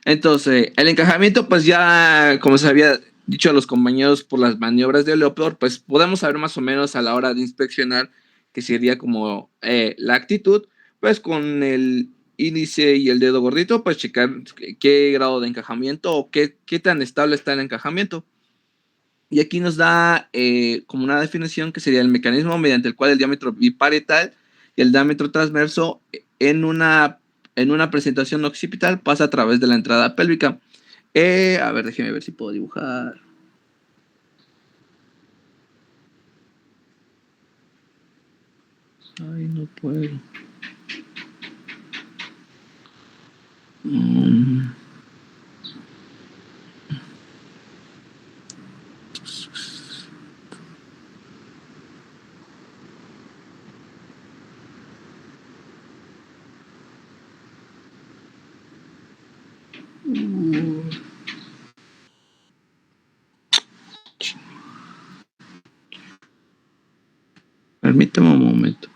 Entonces, el encajamiento, pues ya, como se había dicho a los compañeros por las maniobras de Leopold, pues podemos saber más o menos a la hora de inspeccionar que sería como la actitud, pues con el índice y el dedo gordito, pues checar qué grado de encajamiento o qué tan estable está el encajamiento. Y aquí nos da como una definición que sería el mecanismo mediante el cual el diámetro biparietal y el diámetro transverso en una presentación occipital pasa a través de la entrada pélvica. A ver, déjeme ver si puedo dibujar. Ay, no puedo. Permítame un momento.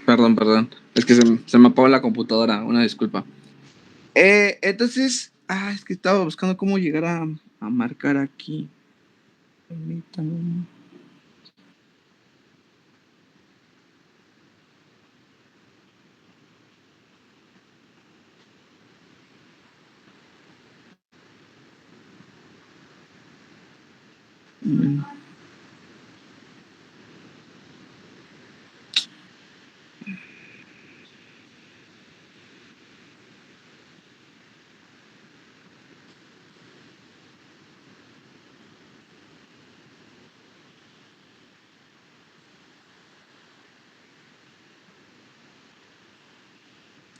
Perdón. Es que se me apagó la computadora. Una disculpa. Entonces, es que estaba buscando cómo llegar a marcar aquí. Permítame.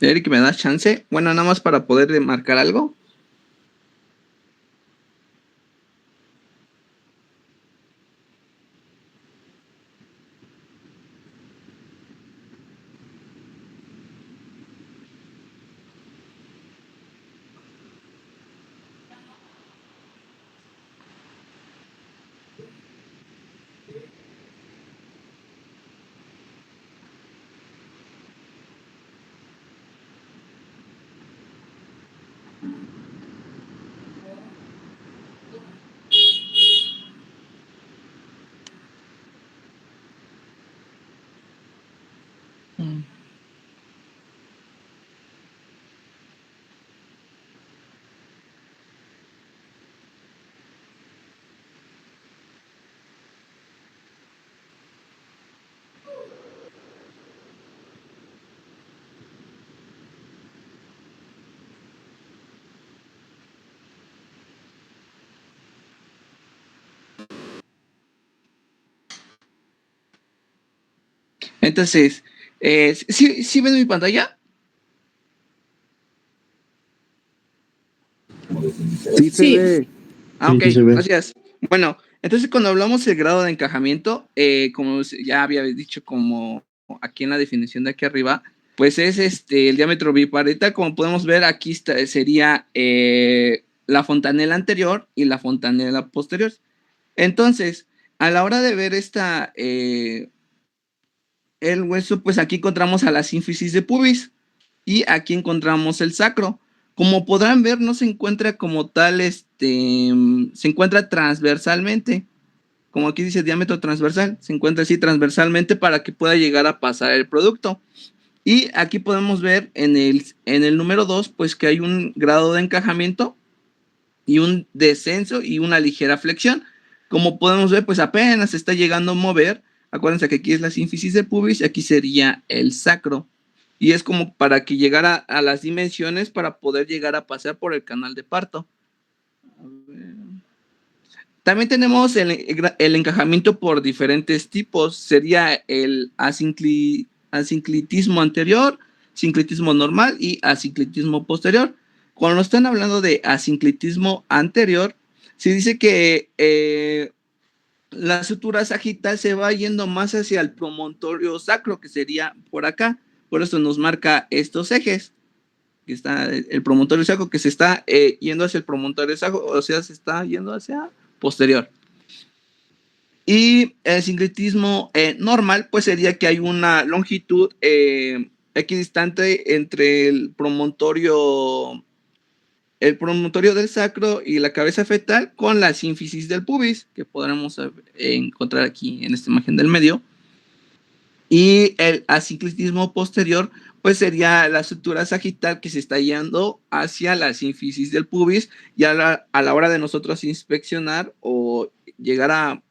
Eric, ¿me das chance? Bueno, nada más para poder marcar algo. Entonces, ¿sí ven mi pantalla? Sí se ve. Ok, Sí se ve. gracias. Bueno, entonces cuando hablamos del grado de encajamiento, como ya había dicho, como aquí en la definición de aquí arriba, pues es el diámetro biparietal. Como podemos ver, aquí sería la fontanela anterior y la fontanela posterior. Entonces, a la hora de ver el hueso, pues aquí encontramos a la sínfisis de pubis y aquí encontramos el sacro. Como podrán ver, no se encuentra como tal, se encuentra transversalmente, como aquí dice diámetro transversal, se encuentra así transversalmente para que pueda llegar a pasar el producto. Y aquí podemos ver en el número 2, pues que hay un grado de encajamiento y un descenso y una ligera flexión. Como podemos ver, pues apenas se está llegando a mover. Acuérdense que aquí es la sínfisis de pubis y aquí sería el sacro. Y es como para que llegara a las dimensiones para poder llegar a pasar por el canal de parto. También tenemos el encajamiento por diferentes tipos. Sería el asinclitismo anterior, sinclitismo normal y asinclitismo posterior. Cuando están hablando de asinclitismo anterior, se dice que la sutura sagital se va yendo más hacia el promontorio sacro, que sería por acá. Por eso nos marca estos ejes. Que está el promontorio sacro, que se está yendo hacia el promontorio sacro, o sea, se está yendo hacia posterior. Y el sincretismo normal, pues sería que hay una longitud equidistante entre el promontorio del sacro y la cabeza fetal con la sínfisis del pubis, que podremos encontrar aquí en esta imagen del medio. Y el asinclitismo posterior, pues sería la sutura sagital que se está yendo hacia la sínfisis del pubis, y a la hora de nosotros inspeccionar o llegar a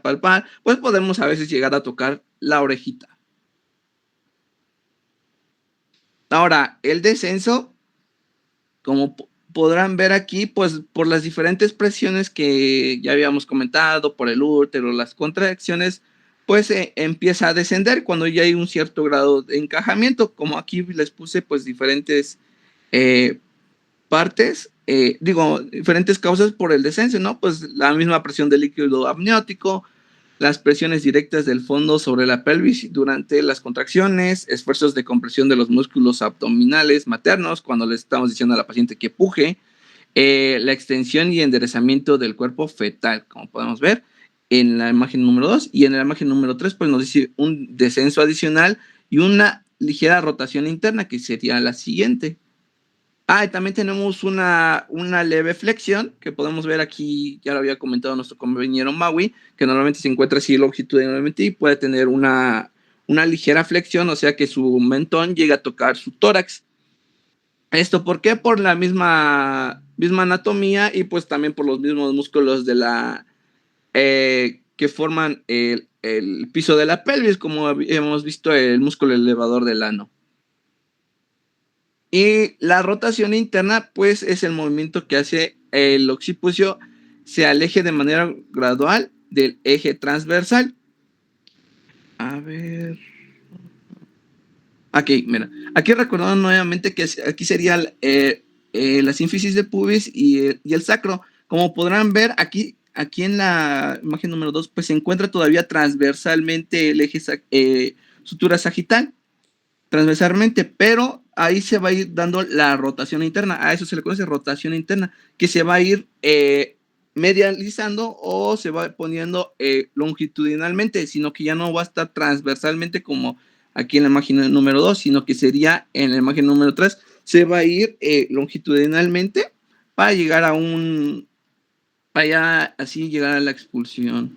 palpar, pues podemos a veces llegar a tocar la orejita. Ahora, el descenso, como podrán ver aquí, pues por las diferentes presiones que ya habíamos comentado, por el útero, las contracciones, pues empieza a descender cuando ya hay un cierto grado de encajamiento. Como aquí les puse pues diferentes partes, diferentes causas por el descenso, ¿no? Pues la misma presión del líquido amniótico, las presiones directas del fondo sobre la pelvis durante las contracciones, esfuerzos de compresión de los músculos abdominales maternos cuando le estamos diciendo a la paciente que puje, la extensión y enderezamiento del cuerpo fetal, como podemos ver en la imagen número 2, y en la imagen número 3 pues nos dice un descenso adicional y una ligera rotación interna, que sería la siguiente. Y también tenemos una leve flexión, que podemos ver aquí, ya lo había comentado nuestro compañero Maui, que normalmente se encuentra así longitudinalmente y puede tener una ligera flexión, o sea que su mentón llega a tocar su tórax. ¿Esto por qué? Por la misma anatomía y pues también por los mismos músculos que forman el piso de la pelvis, como hemos visto el músculo elevador del ano. Y la rotación interna, pues, es el movimiento que hace el occipucio se aleje de manera gradual del eje transversal. A ver. Aquí, mira. Aquí recordando nuevamente que aquí sería la sínfisis de pubis y el sacro. Como podrán ver, aquí en la imagen número 2, pues se encuentra todavía transversalmente el eje sutura sagital. Transversalmente, pero ahí se va a ir dando la rotación interna. A eso se le conoce rotación interna, que se va a ir medializando o se va poniendo longitudinalmente, sino que ya no va a estar transversalmente como aquí en la imagen número 2, sino que sería en la imagen número 3, se va a ir longitudinalmente para llegar a así llegar a la expulsión.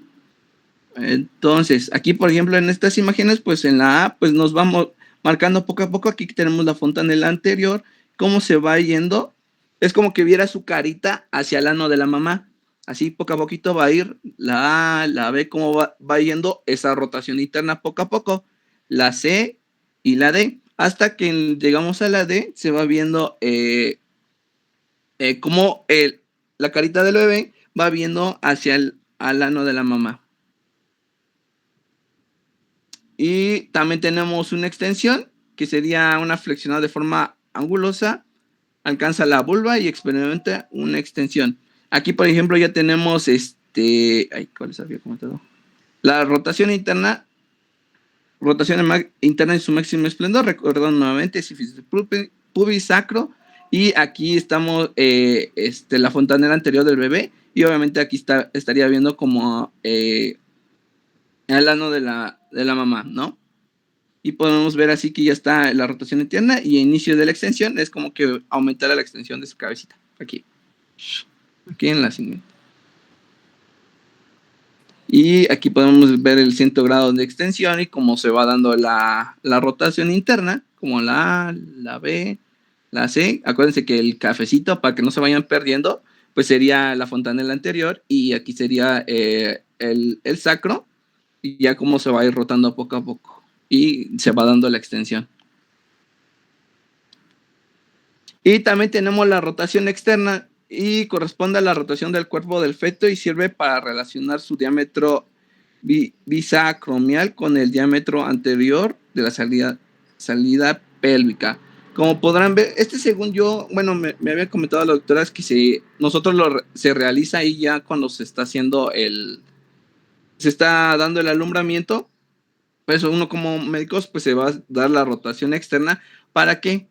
Entonces, aquí, por ejemplo, en estas imágenes, pues en la A, pues nos vamos marcando poco a poco. Aquí tenemos la fontanela anterior, cómo se va yendo. Es como que viera su carita hacia el ano de la mamá. Así poco a poquito va a ir la A, la B, cómo va yendo esa rotación interna poco a poco. La C y la D. Hasta que llegamos a la D, se va viendo cómo la carita del bebé va viendo hacia el ano de la mamá. Y también tenemos una extensión, que sería una flexionada de forma angulosa, alcanza la vulva y experimenta una extensión. Aquí, por ejemplo, ya tenemos ¿cuáles había comentado? La rotación interna en su máximo esplendor, recordando nuevamente, sífilis pubis sacro, y aquí estamos, la fontanela anterior del bebé, y obviamente aquí estaría viendo como el ano de la mamá, ¿no? Y podemos ver así que ya está la rotación interna y inicio de la extensión es como que aumentará la extensión de su cabecita. Aquí en la siguiente. Y aquí podemos ver el 100 grados de extensión y cómo se va dando la rotación interna, como la A, la B, la C. Acuérdense que el cafecito, para que no se vayan perdiendo, pues sería la fontanela anterior y aquí sería el sacro, y ya cómo se va a ir rotando poco a poco y se va dando la extensión. Y también tenemos la rotación externa y corresponde a la rotación del cuerpo del feto y sirve para relacionar su diámetro bisacromial con el diámetro anterior de la salida pélvica. Como podrán ver, según yo, bueno, me había comentado la doctora, es que se realiza ahí ya cuando se está haciendo se está dando el alumbramiento. Pues uno como médicos pues se va a dar la rotación externa. ¿Para qué?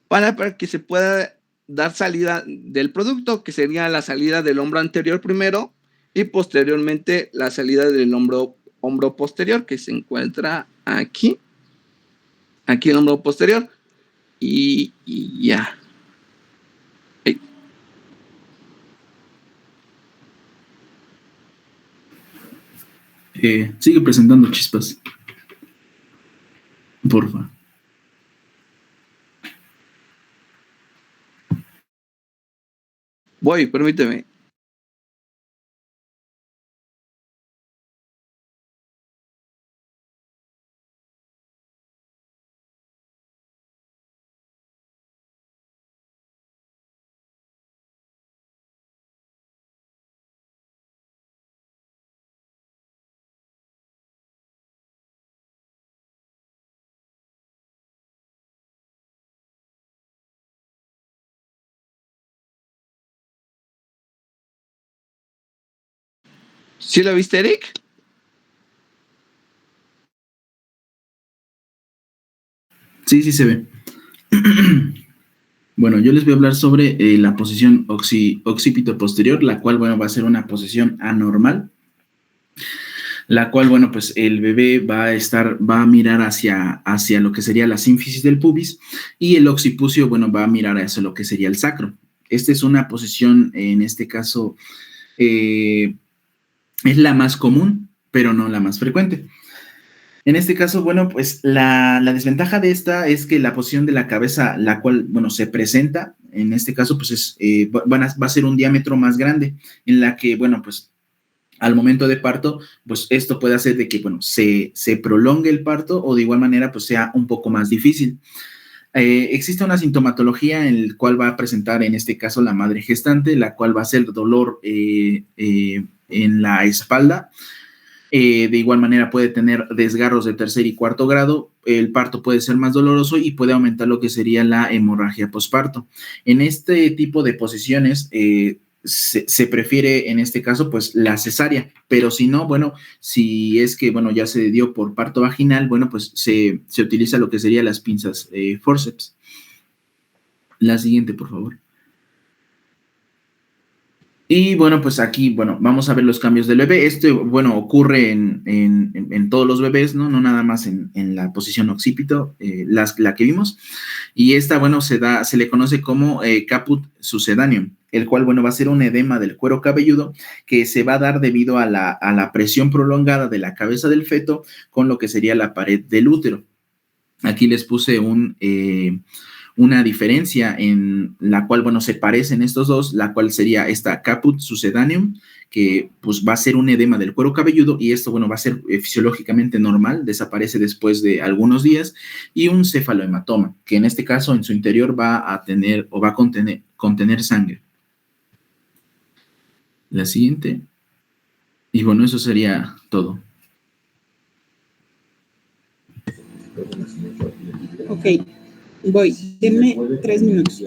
Para que se pueda dar salida del producto, que sería la salida del hombro anterior primero y posteriormente la salida del hombro posterior, que se encuentra aquí el hombro posterior y ya. Sigue presentando, Chispas. Porfa. Voy, permíteme. ¿Sí lo viste, Eric? Sí se ve. Bueno, yo les voy a hablar sobre la posición occipito posterior, la cual, bueno, va a ser una posición anormal, la cual, bueno, pues el bebé va a mirar hacia lo que sería la sínfisis del pubis y el occipucio, bueno, va a mirar hacia lo que sería el sacro. Esta es una posición, en este caso, es la más común, pero no la más frecuente. En este caso, bueno, pues la desventaja de esta es que la posición de la cabeza, la cual, bueno, se presenta, en este caso, pues va a ser un diámetro más grande, en la que, bueno, pues al momento de parto, pues esto puede hacer de que, bueno, se prolongue el parto o de igual manera, pues sea un poco más difícil. Existe una sintomatología en la cual va a presentar, en este caso, la madre gestante, la cual va a ser dolor en la espalda. De igual manera puede tener desgarros de tercer y cuarto grado, el parto puede ser más doloroso y puede aumentar lo que sería la hemorragia posparto. En este tipo de posiciones se prefiere en este caso pues la cesárea, pero si no, bueno, si es que bueno ya se dio por parto vaginal, bueno pues se utiliza lo que serían las pinzas forceps. La siguiente, por favor. Y bueno, pues aquí, bueno, vamos a ver los cambios del bebé. Bueno, ocurre en todos los bebés, ¿no? No nada más en la posición occipito, la que vimos. Y esta, bueno, se le conoce como caput succedaneum, el cual, bueno, va a ser un edema del cuero cabelludo que se va a dar debido a la presión prolongada de la cabeza del feto con lo que sería la pared del útero. Aquí les puse una diferencia en la cual, bueno, se parecen estos dos, la cual sería esta caput succedaneum, que pues va a ser un edema del cuero cabelludo y esto, bueno, va a ser fisiológicamente normal, desaparece después de algunos días, y un cefalohematoma, que en este caso en su interior va a tener o va a contener sangre. La siguiente. Y bueno, eso sería todo. Ok, voy. Denme 3 minutos.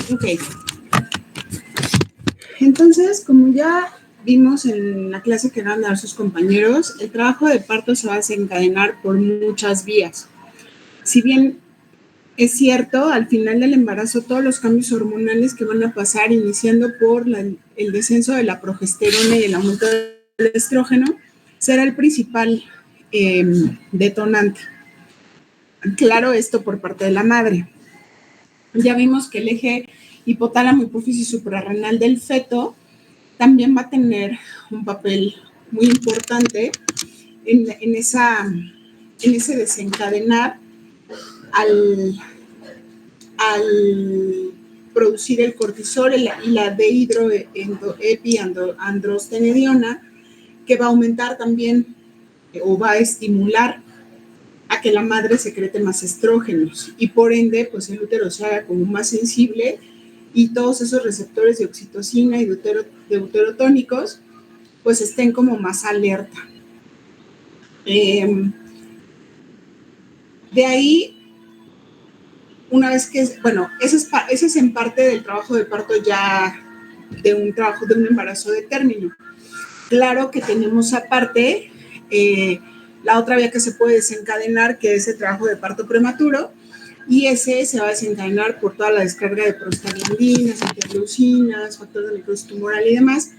Ok. Entonces, como ya vimos en la clase que van a dar sus compañeros, el trabajo de parto se va a desencadenar por muchas vías. Si bien es cierto, al final del embarazo, todos los cambios hormonales que van a pasar, iniciando por el descenso de la progesterona y el aumento del estrógeno, será el principal detonante. Claro, esto por parte de la madre. Ya vimos que el eje hipotálamo, hipófisis suprarrenal del feto también va a tener un papel muy importante en ese desencadenar al producir el cortisol y la dehidroepiandrostenediona, que va a aumentar también o va a estimular a que la madre secrete más estrógenos y por ende pues el útero se haga como más sensible y todos esos receptores de oxitocina y de uterotónicos pues estén como más alerta. De ahí, una vez que, bueno, ese es en parte del trabajo de parto ya de un embarazo de término. Claro que tenemos aparte la otra vía que se puede desencadenar, que es el trabajo de parto prematuro, y ese se va a desencadenar por toda la descarga de prostaglandinas, interleucinas, factores de necrosis tumoral y demás,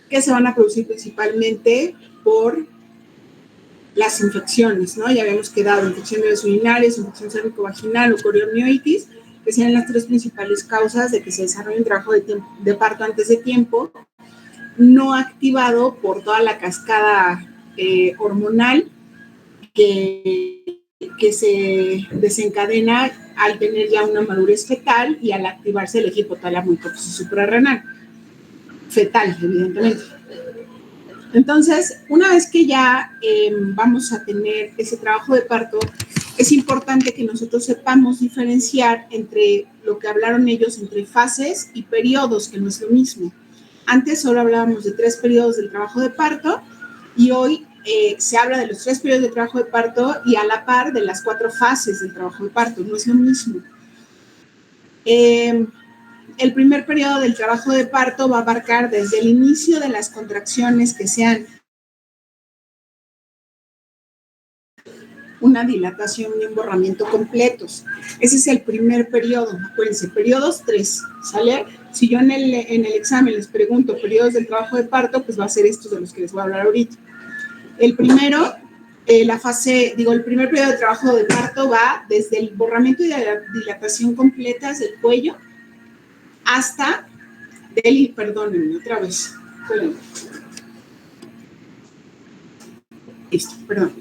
que se van a producir principalmente por las infecciones, ¿no? Ya habíamos quedado infección de vías urinarias, infección cérvico-vaginal o coriomioitis, que sean las tres principales causas de que se desarrolle un trabajo de parto antes de tiempo, no activado por toda la cascada hormonal que se desencadena al tener ya una madurez fetal y al activarse el eje hipotálamo hipófisis suprarrenal. Fetal, evidentemente. Entonces, una vez que ya vamos a tener ese trabajo de parto, es importante que nosotros sepamos diferenciar entre lo que hablaron ellos, entre fases y periodos, que no es lo mismo. Antes solo hablábamos de 3 periodos del trabajo de parto y hoy se habla de los 3 periodos de trabajo de parto y a la par de las 4 fases del trabajo de parto, no es lo mismo. El primer periodo del trabajo de parto va a abarcar desde el inicio de las contracciones que sean una dilatación y un borramiento completos. Ese es el primer periodo, acuérdense, periodos 3, ¿sale? Si yo en el examen les pregunto periodos del trabajo de parto, pues va a ser estos de los que les voy a hablar ahorita. El primero, el primer periodo de trabajo de parto va desde el borramiento y la dilatación completas del cuello hasta perdónenme otra vez. Listo, perdón.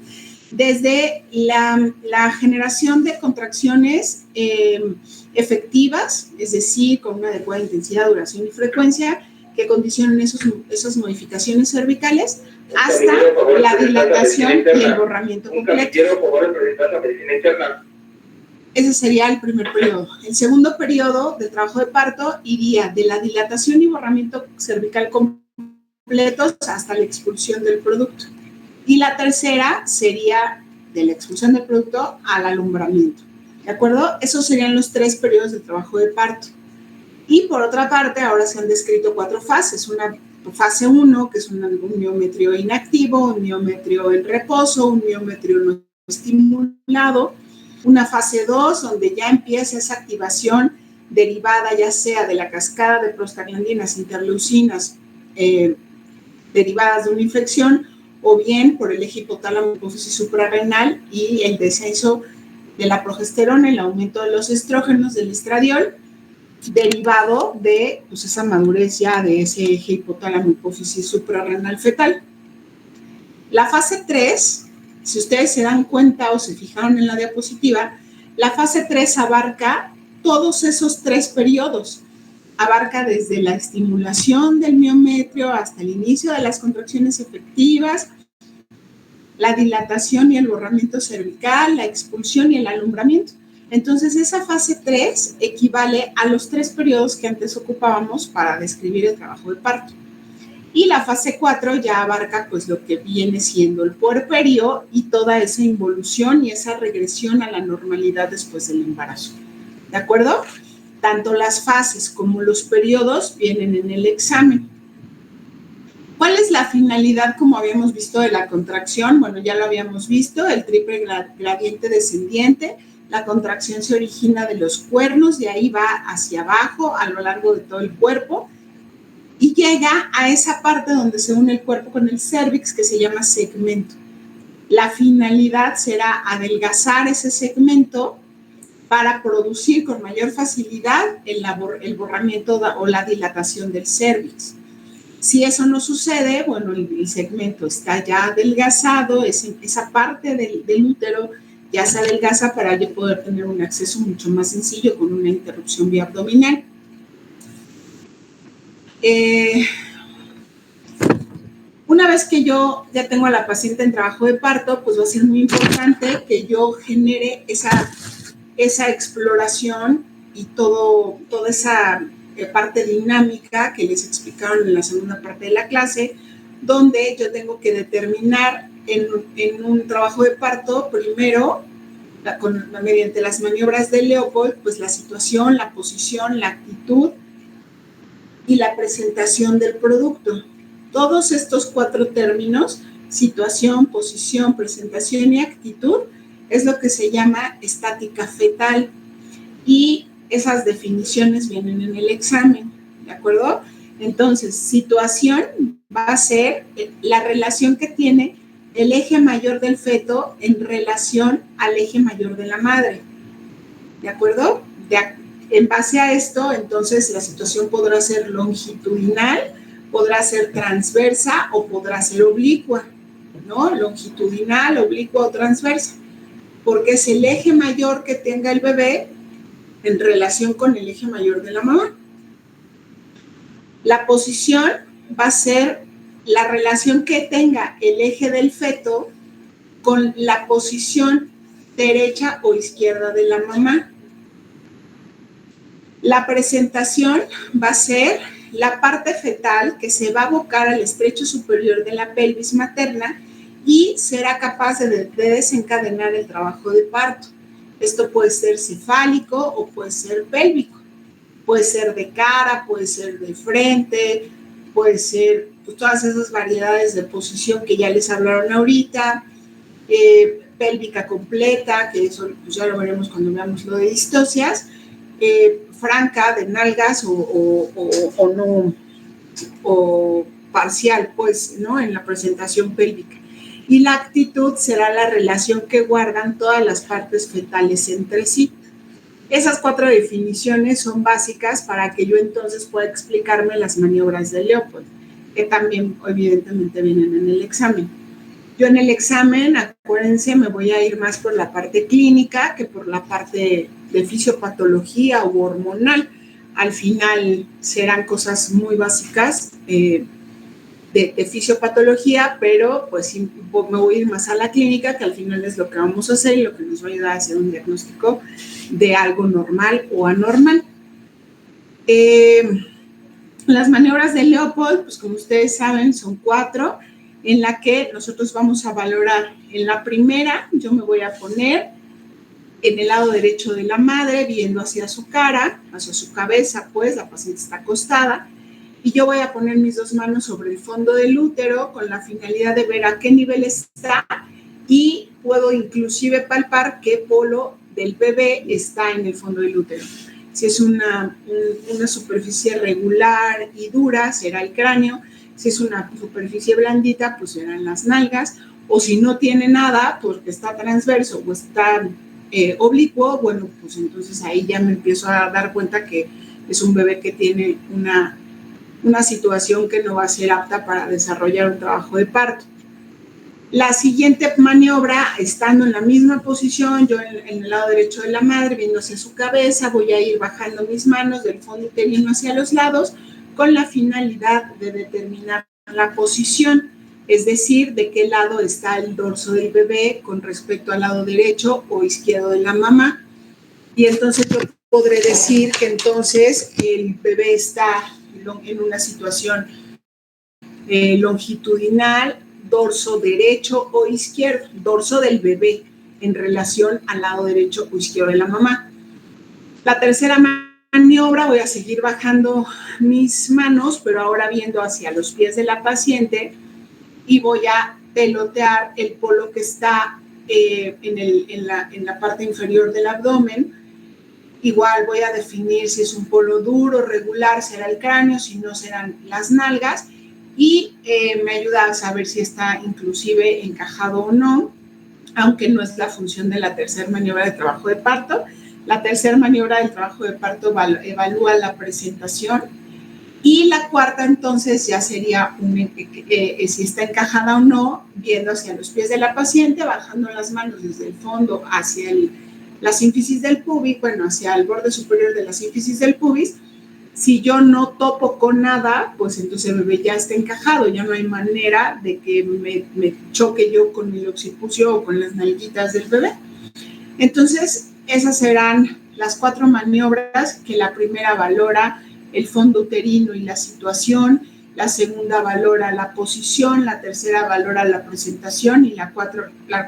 Desde la generación de contracciones efectivas, es decir, con una adecuada intensidad, duración y frecuencia, que condicionen esas modificaciones cervicales, hasta la dilatación y el borramiento completo. Ese sería el primer periodo. El segundo periodo de trabajo de parto iría de la dilatación y borramiento cervical completos hasta la expulsión del producto. Y la tercera sería de la expulsión del producto al alumbramiento. ¿De acuerdo? Esos serían los 3 periodos de trabajo de parto. Y por otra parte, ahora se han descrito 4 fases. Una fase 1, que es un miometrio inactivo, un miometrio en reposo, un miometrio no estimulado. Una fase 2, donde ya empieza esa activación derivada ya sea de la cascada de prostaglandinas interleucinas derivadas de una infección, o bien por el eje hipotálamo hipófisis suprarrenal y el descenso de la progesterona, el aumento de los estrógenos, del estradiol, derivado de pues, esa madurez ya de ese eje hipotálamo hipófisis suprarrenal fetal. La fase 3, si ustedes se dan cuenta o se fijaron en la diapositiva, la fase 3 abarca todos esos 3 periodos. Abarca desde la estimulación del miometrio hasta el inicio de las contracciones efectivas, la dilatación y el borramiento cervical, la expulsión y el alumbramiento. Entonces, esa fase 3 equivale a los 3 periodos que antes ocupábamos para describir el trabajo de parto. Y la fase 4 ya abarca pues lo que viene siendo el puerperio y toda esa involución y esa regresión a la normalidad después del embarazo. ¿De acuerdo? Tanto las fases como los periodos vienen en el examen. ¿Cuál es la finalidad, como habíamos visto, de la contracción? Bueno, ya lo habíamos visto, el triple gradiente descendiente. La contracción se origina de los cuernos, de ahí va hacia abajo a lo largo de todo el cuerpo y llega a esa parte donde se une el cuerpo con el cérvix, que se llama segmento. La finalidad será adelgazar ese segmento para producir con mayor facilidad el borramiento o la dilatación del cérvix. Si eso no sucede, bueno, el segmento está ya adelgazado, esa parte del útero ya se adelgaza para yo poder tener un acceso mucho más sencillo con una interrupción vía abdominal. Una vez que yo ya tengo a la paciente en trabajo de parto, pues va a ser muy importante que yo genere esa exploración y toda esa parte dinámica que les explicaron en la segunda parte de la clase, donde yo tengo que determinar en un trabajo de parto, primero, mediante las maniobras de Leopold, pues la situación, la posición, la actitud y la presentación del producto. Todos estos 4 términos, situación, posición, presentación y actitud, es lo que se llama estática fetal y esas definiciones vienen en el examen, ¿de acuerdo? Entonces, situación va a ser la relación que tiene el eje mayor del feto en relación al eje mayor de la madre, ¿de acuerdo? En base a esto, entonces, la situación podrá ser longitudinal, podrá ser transversa o podrá ser oblicua, ¿no? Longitudinal, oblicua o transversa, porque es el eje mayor que tenga el bebé en relación con el eje mayor de la mamá. La posición va a ser la relación que tenga el eje del feto con la posición derecha o izquierda de la mamá. La presentación va a ser la parte fetal que se va a abocar al estrecho superior de la pelvis materna y será capaz de desencadenar el trabajo de parto. Esto puede ser cefálico o puede ser pélvico. Puede ser de cara, puede ser de frente, puede ser pues, todas esas variedades de posición que ya les hablaron ahorita, pélvica completa, que eso pues, ya lo veremos cuando veamos lo de distocias, franca, de nalgas o no, o parcial, pues, ¿no? En la presentación pélvica. Y la actitud será la relación que guardan todas las partes fetales entre sí. Esas 4 definiciones son básicas para que yo entonces pueda explicarme las maniobras de Leopold, que también evidentemente vienen en el examen. Yo en el examen, acuérdense, me voy a ir más por la parte clínica que por la parte de fisiopatología u hormonal. Al final serán cosas muy básicas de fisiopatología, pero pues sí, me voy a ir más a la clínica, que al final es lo que vamos a hacer y lo que nos va a ayudar a hacer un diagnóstico de algo normal o anormal. Las maniobras de Leopold, pues como ustedes saben, son 4, en la que nosotros vamos a valorar. En la primera, yo me voy a poner en el lado derecho de la madre, viendo hacia su cara, hacia su cabeza, pues la paciente está acostada, y yo voy a poner mis 2 manos sobre el fondo del útero con la finalidad de ver a qué nivel está y puedo inclusive palpar qué polo del bebé está en el fondo del útero. Si es una superficie regular y dura, será el cráneo. Si es una superficie blandita, pues serán las nalgas. O si no tiene nada, porque está transverso o está oblicuo, bueno, pues entonces ahí ya me empiezo a dar cuenta que es un bebé que tiene una situación que no va a ser apta para desarrollar un trabajo de parto. La siguiente maniobra, estando en la misma posición, yo en el lado derecho de la madre, viendo hacia su cabeza, voy a ir bajando mis manos del fondo uterino hacia los lados con la finalidad de determinar la posición, es decir, de qué lado está el dorso del bebé con respecto al lado derecho o izquierdo de la mamá. Y entonces yo podré decir que entonces el bebé está en una situación longitudinal, dorso derecho o izquierdo, dorso del bebé en relación al lado derecho o izquierdo de la mamá. La tercera maniobra, voy a seguir bajando mis manos, pero ahora viendo hacia los pies de la paciente y voy a pelotear el polo que está en la parte inferior del abdomen. Igual voy a definir si es un polo duro, regular, será el cráneo, si no serán las nalgas, y me ayuda a saber si está inclusive encajado o no, aunque no es la función de la tercera maniobra de trabajo de parto. La tercera maniobra del trabajo de parto evalúa la presentación, y la cuarta entonces ya sería si está encajada o no, viendo hacia los pies de la paciente, bajando las manos desde el fondo hacia la sínfisis del pubis, bueno, hacia el borde superior de la sínfisis del pubis. Si yo no topo con nada, pues entonces el bebé ya está encajado, ya no hay manera de que me choque yo con el occipucio o con las nalguitas del bebé. Entonces, esas serán las 4 maniobras, que la primera valora el fondo uterino y la situación, la segunda valora la posición, la tercera valora la presentación y la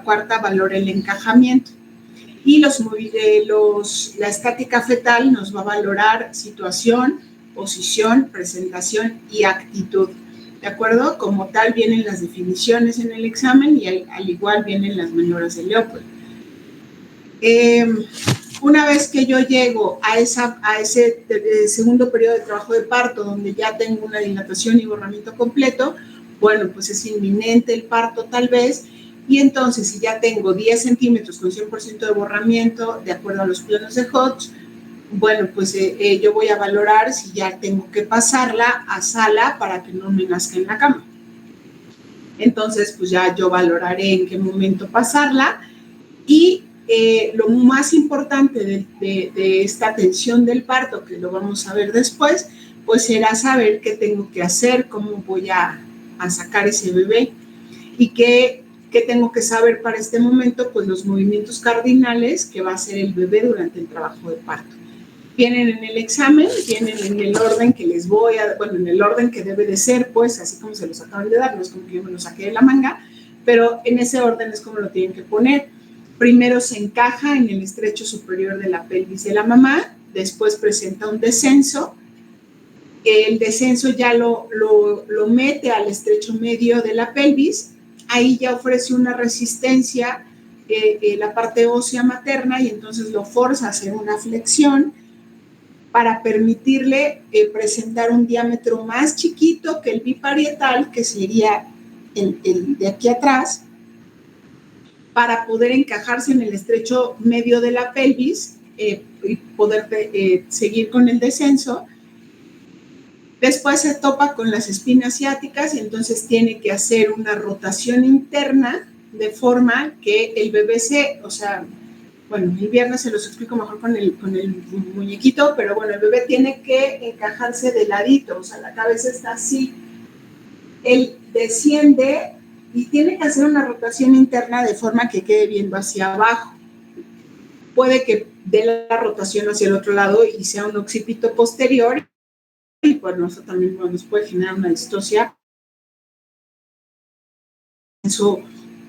cuarta valora el encajamiento. Y la estática fetal nos va a valorar situación, posición, presentación y actitud. ¿De acuerdo? Como tal vienen las definiciones en el examen y al igual vienen las maniobras de Leopold. Una vez que yo llego a ese segundo periodo de trabajo de parto, donde ya tengo una dilatación y borramiento completo, bueno, pues es inminente el parto tal vez. Y entonces, si ya tengo 10 centímetros con 100% de borramiento, de acuerdo a los planos de Hodge, bueno, pues yo voy a valorar si ya tengo que pasarla a sala para que no me nazca en la cama. Entonces, pues ya yo valoraré en qué momento pasarla. Y lo más importante de esta atención del parto, que lo vamos a ver después, pues será saber qué tengo que hacer, cómo voy a sacar ese bebé y qué tengo que saber para este momento, pues los movimientos cardinales que va a hacer el bebé durante el trabajo de parto. Vienen en el examen, vienen en el orden que les voy a, bueno, en el orden que debe de ser, pues así como se los acaban de dar, no es como que yo me lo saqué de la manga, pero en ese orden es como lo tienen que poner. Primero se encaja en el estrecho superior de la pelvis de la mamá, después presenta un descenso, el descenso ya lo mete al estrecho medio de la pelvis, ahí ya ofrece una resistencia la parte ósea materna y entonces lo forza a hacer una flexión para permitirle presentar un diámetro más chiquito que el biparietal, que sería el de aquí atrás, para poder encajarse en el estrecho medio de la pelvis y poder seguir con el descenso. Después se topa con las espinas ciáticas y entonces tiene que hacer una rotación interna de forma que el bebé bueno, el viernes se los explico mejor con el muñequito, pero bueno, el bebé tiene que encajarse de ladito, o sea, la cabeza está así. Él desciende y tiene que hacer una rotación interna de forma que quede viendo hacia abajo. Puede que dé la rotación hacia el otro lado y sea un occipito posterior, y bueno, eso también nos puede generar una distocia. Eso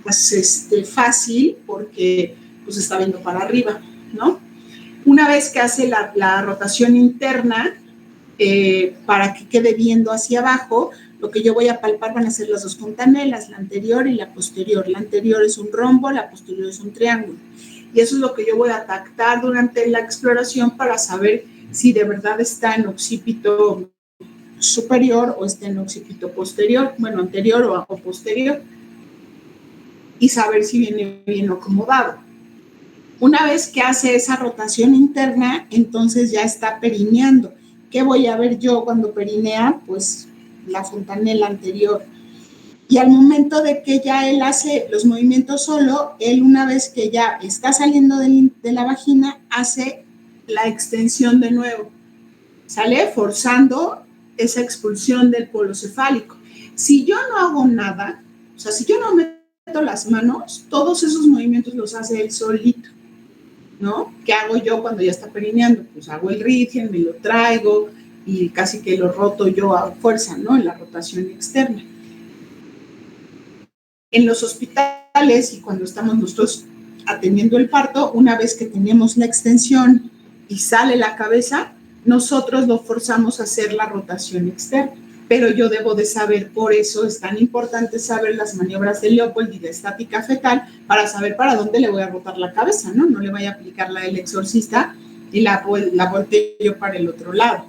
pues fácil porque pues está viendo para arriba, ¿no? Una vez que hace la rotación interna para que quede viendo hacia abajo, lo que yo voy a palpar van a ser las dos fontanelas, la anterior y la posterior. La anterior es un rombo, la posterior es un triángulo. Y eso es lo que yo voy a tactar durante la exploración para saber si de verdad está en occipito superior o está en occipito posterior, bueno, anterior o posterior, y saber si viene bien acomodado. Una vez que hace esa rotación interna, entonces ya está perineando. ¿Qué voy a ver yo cuando perinea? Pues la fontanela anterior. Y al momento de que ya él hace los movimientos solo, él una vez que ya está saliendo de la vagina, hace la extensión de nuevo. Sale forzando esa expulsión del polo cefálico. Si yo no hago nada, o sea, si yo no meto las manos, todos esos movimientos los hace él solito, ¿no? ¿Qué hago yo cuando ya está perineando? Pues hago el ritmo, me lo traigo y casi que lo roto yo a fuerza, ¿no? En la rotación externa. En los hospitales y cuando estamos nosotros atendiendo el parto, una vez que tenemos la extensión y sale la cabeza, nosotros lo forzamos a hacer la rotación externa. Pero yo debo de saber, por eso es tan importante saber las maniobras de Leopold y de estática fetal para saber para dónde le voy a rotar la cabeza, ¿no? No le vaya a aplicar la del exorcista y la volteo yo para el otro lado.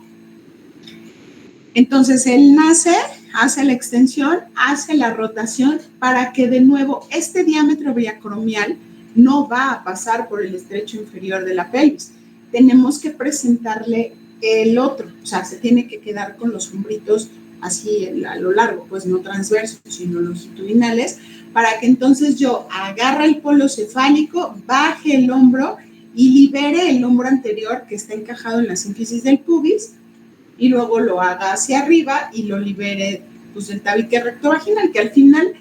Entonces él nace, hace la extensión, hace la rotación para que de nuevo este diámetro biacromial no va a pasar por el estrecho inferior de la pelvis. Tenemos que presentarle el otro, o sea, se tiene que quedar con los hombritos así a lo largo, pues no transversos, sino longitudinales, para que entonces yo agarre el polo cefálico, baje el hombro y libere el hombro anterior que está encajado en la sínfisis del pubis, y luego lo haga hacia arriba y lo libere pues, del tabique rectovaginal, que al final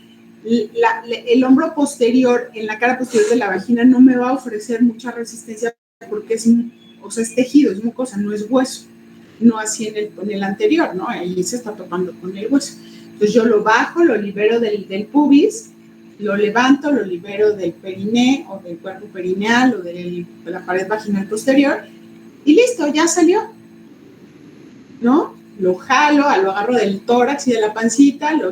el hombro posterior, en la cara posterior de la vagina, no me va a ofrecer mucha resistencia porque es tejido, es mucosa, no es hueso. No así en el anterior, ¿no? Ahí se está topando con el hueso. Entonces yo lo bajo, lo libero del pubis, lo levanto, lo libero del periné o del cuerpo perineal o de la pared vaginal posterior y listo, ya salió, ¿no? Lo jalo, lo agarro del tórax y de la pancita, lo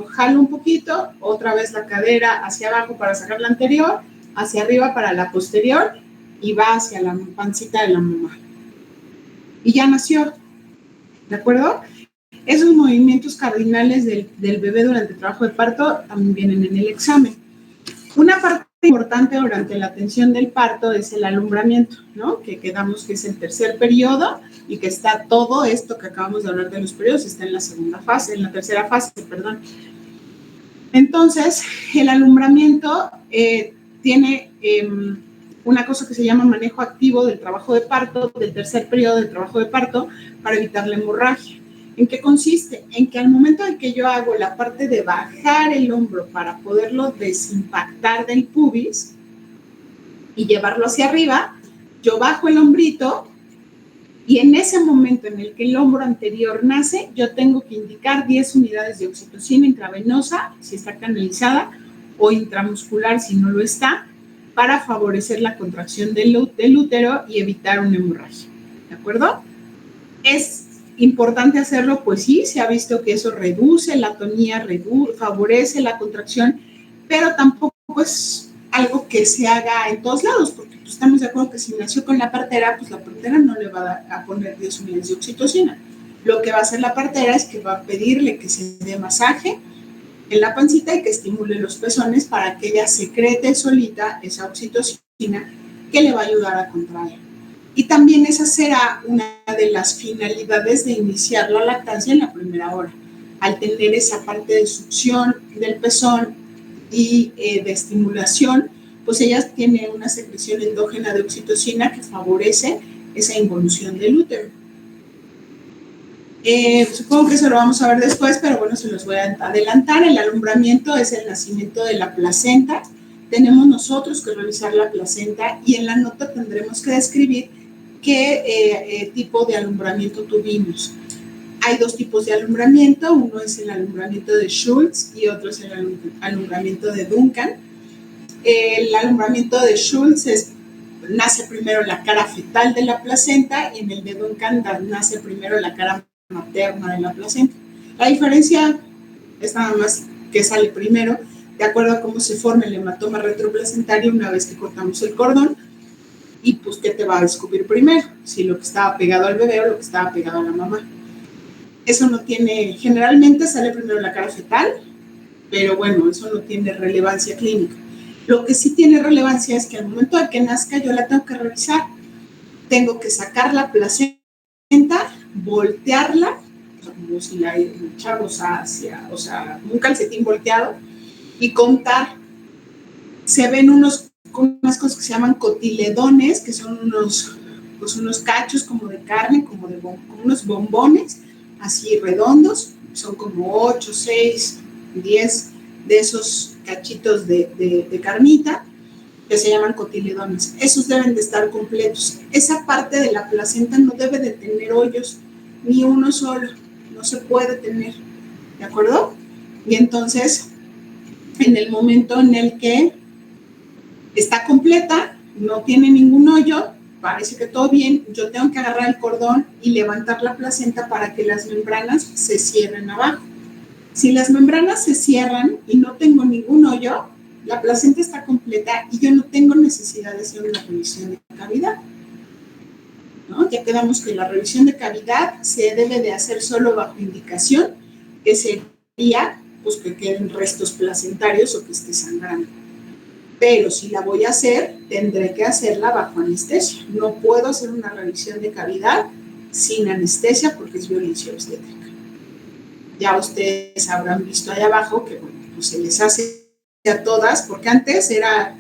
jalo un poquito, otra vez la cadera hacia abajo para sacar la anterior, hacia arriba para la posterior y va hacia la pancita de la mamá. Y ya nació, ¿de acuerdo? Esos movimientos cardinales del bebé durante el trabajo de parto también vienen en el examen. Una parte importante durante la atención del parto es el alumbramiento, ¿no? Que quedamos que es el tercer periodo y que está todo esto que acabamos de hablar de los periodos, está en la tercera fase, perdón. Entonces, el alumbramiento tiene una cosa que se llama manejo activo del trabajo de parto, del tercer periodo del trabajo de parto, para evitar la hemorragia. ¿En qué consiste? En que al momento en que yo hago la parte de bajar el hombro para poderlo desimpactar del pubis y llevarlo hacia arriba, yo bajo el hombrito y en ese momento en el que el hombro anterior nace, yo tengo que indicar 10 unidades de oxitocina intravenosa, si está canalizada, o intramuscular, si no lo está, para favorecer la contracción del útero y evitar una hemorragia. ¿De acuerdo? ¿Es importante hacerlo? Pues sí, se ha visto que eso reduce la atonía, favorece la contracción, pero tampoco es algo que se haga en todos lados, porque pues, estamos de acuerdo que si nació con la partera, pues la partera no le va a poner 10 unidades de oxitocina. Lo que va a hacer la partera es que va a pedirle que se dé masaje en la pancita y que estimule los pezones para que ella secrete solita esa oxitocina que le va a ayudar a contraer. Y también esa será una de las finalidades de iniciar la lactancia en la primera hora. Al tener esa parte de succión del pezón y de estimulación, pues ella tiene una secreción endógena de oxitocina que favorece esa involución del útero. Supongo que eso lo vamos a ver después, pero bueno, se los voy a adelantar. El alumbramiento es el nacimiento de la placenta. Tenemos nosotros que revisar la placenta y en la nota tendremos que describir qué tipo de alumbramiento tuvimos. Hay dos tipos de alumbramiento, uno es el alumbramiento de Schultz y otro es el alumbramiento de Duncan. El alumbramiento de Schultz nace primero la cara fetal de la placenta y en el de Duncan nace primero la cara materna de la placenta. La diferencia es nada más que sale primero de acuerdo a cómo se forma el hematoma retroplacentario una vez que cortamos el cordón y pues qué te va a descubrir primero, si lo que estaba pegado al bebé o lo que estaba pegado a la mamá. Eso no tiene, generalmente sale primero la cara fetal, pero bueno, eso no tiene relevancia clínica. Lo que sí tiene relevancia es que al momento de que nazca yo la tengo que revisar. Tengo que sacar la placenta, voltearla, como si la echamos hacia, un calcetín volteado, y contar. Se ven unas cosas que se llaman cotiledones, que son unos cachos como de carne, como unos bombones, así redondos, son como 8, 6, 10 de esos cachitos de carnita, que se llaman cotiledones. Esos deben de estar completos. Esa parte de la placenta no debe de tener hoyos, ni uno solo, no se puede tener, ¿de acuerdo? Y entonces, en el momento en el que está completa, no tiene ningún hoyo, parece que todo bien, yo tengo que agarrar el cordón y levantar la placenta para que las membranas se cierren abajo. Si las membranas se cierran y no tengo ningún hoyo, la placenta está completa y yo no tengo necesidad de hacer una revisión de cavidad, ¿no? Ya quedamos que la revisión de cavidad se debe de hacer solo bajo indicación, que sería pues que queden restos placentarios o que esté sangrando. Pero si la voy a hacer, tendré que hacerla bajo anestesia. No puedo hacer una revisión de cavidad sin anestesia porque es violencia obstétrica. Ya ustedes habrán visto ahí abajo que bueno, pues se les hace a todas, porque antes era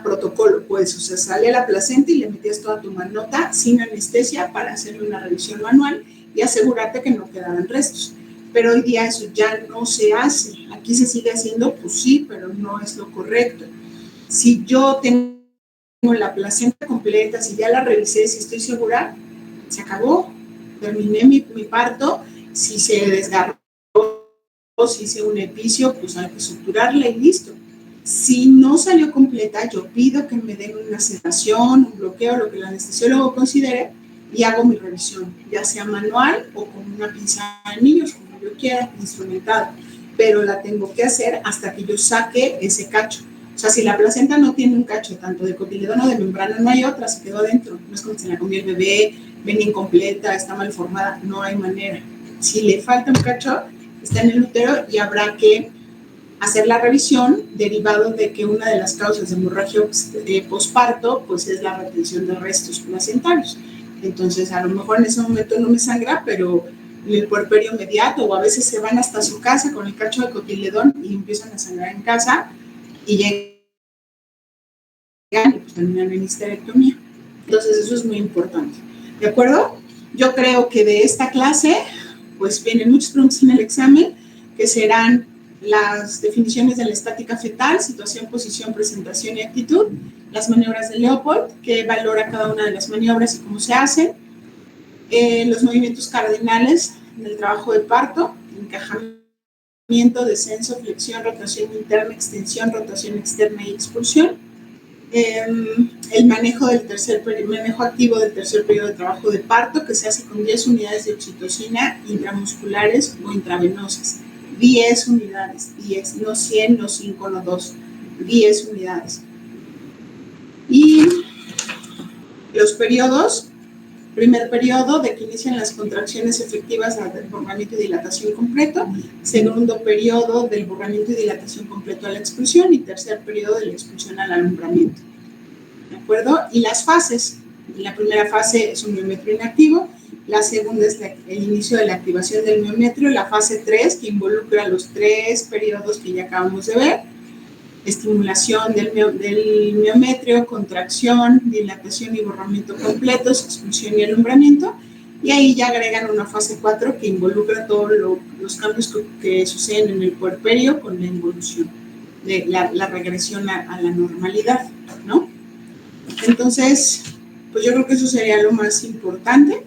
protocolo, pues, o sea, sale la placenta y le metías toda tu manota sin anestesia para hacerle una revisión manual y asegurarte que no quedaran restos. Pero hoy día eso ya no se hace. Aquí se sigue haciendo, pues sí, pero no es lo correcto. Si yo tengo la placenta completa, si ya la revisé, si estoy segura, se acabó, terminé mi parto. Si se desgarró, si hice un epicio, pues hay que suturarla y listo. Si no salió completa, yo pido que me den una sedación, un bloqueo, lo que el anestesiólogo considere, y hago mi revisión, ya sea manual o con una pinza de anillos, como yo quiera, instrumentado. Pero la tengo que hacer hasta que yo saque ese cacho. O sea, si la placenta no tiene un cacho, tanto de cotiledón o de membrana, no hay otra, se quedó adentro. No es como que se la comió el bebé, ven incompleta, está mal formada, no hay manera. Si le falta un cacho, está en el útero y habrá que hacer la revisión derivado de que una de las causas de hemorragia posparto pues es la retención de restos placentarios. Entonces, a lo mejor en ese momento no me sangra, pero en el puerperio inmediato o a veces se van hasta su casa con el cacho de cotiledón y empiezan a sangrar en casa y llegan y pues terminan en histerectomía. Entonces eso es muy importante, ¿de acuerdo? Yo creo que de esta clase pues vienen muchas preguntas en el examen, que serán las definiciones de la estática fetal, situación, posición, presentación y actitud, las maniobras de Leopold, que valora cada una de las maniobras y cómo se hacen, los movimientos cardinales del trabajo de parto, encajamiento, descenso, flexión, rotación interna, extensión, rotación externa y expulsión, el manejo activo del tercer periodo de trabajo de parto, que se hace con 10 unidades de oxitocina intramusculares o intravenosas. 10 unidades, 10, no 100, no 5, no 2, 10 unidades. Y los periodos, primer periodo de que inician las contracciones efectivas del borramiento y dilatación completo, segundo periodo del borramiento y dilatación completo a la expulsión y tercer periodo de la expulsión al alumbramiento. ¿De acuerdo? Y las fases. La primera fase es un miometrio inactivo, la segunda es el inicio de la activación del miometrio, la fase 3, que involucra los 3 periodos que ya acabamos de ver, estimulación del miometrio, contracción, dilatación y borramiento completos, expulsión y alumbramiento, y ahí ya agregan una fase 4 que involucra todos los cambios que suceden en el puerperio con la involución, la regresión a la normalidad, ¿no? Entonces, pues yo creo que eso sería lo más importante.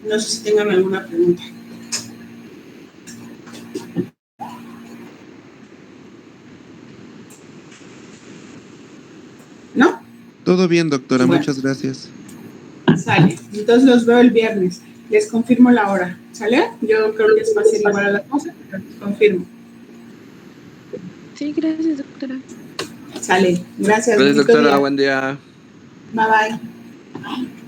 No sé si tengan alguna pregunta. ¿No? Todo bien, doctora, Bueno. muchas gracias. Sale, entonces los veo el viernes. Les confirmo la hora, ¿sale? Yo creo que es fácil igual a la cosa, pero les confirmo. Sí, gracias, doctora. Sale, gracias. Gracias, doctora, día. buen día. Bye, bye.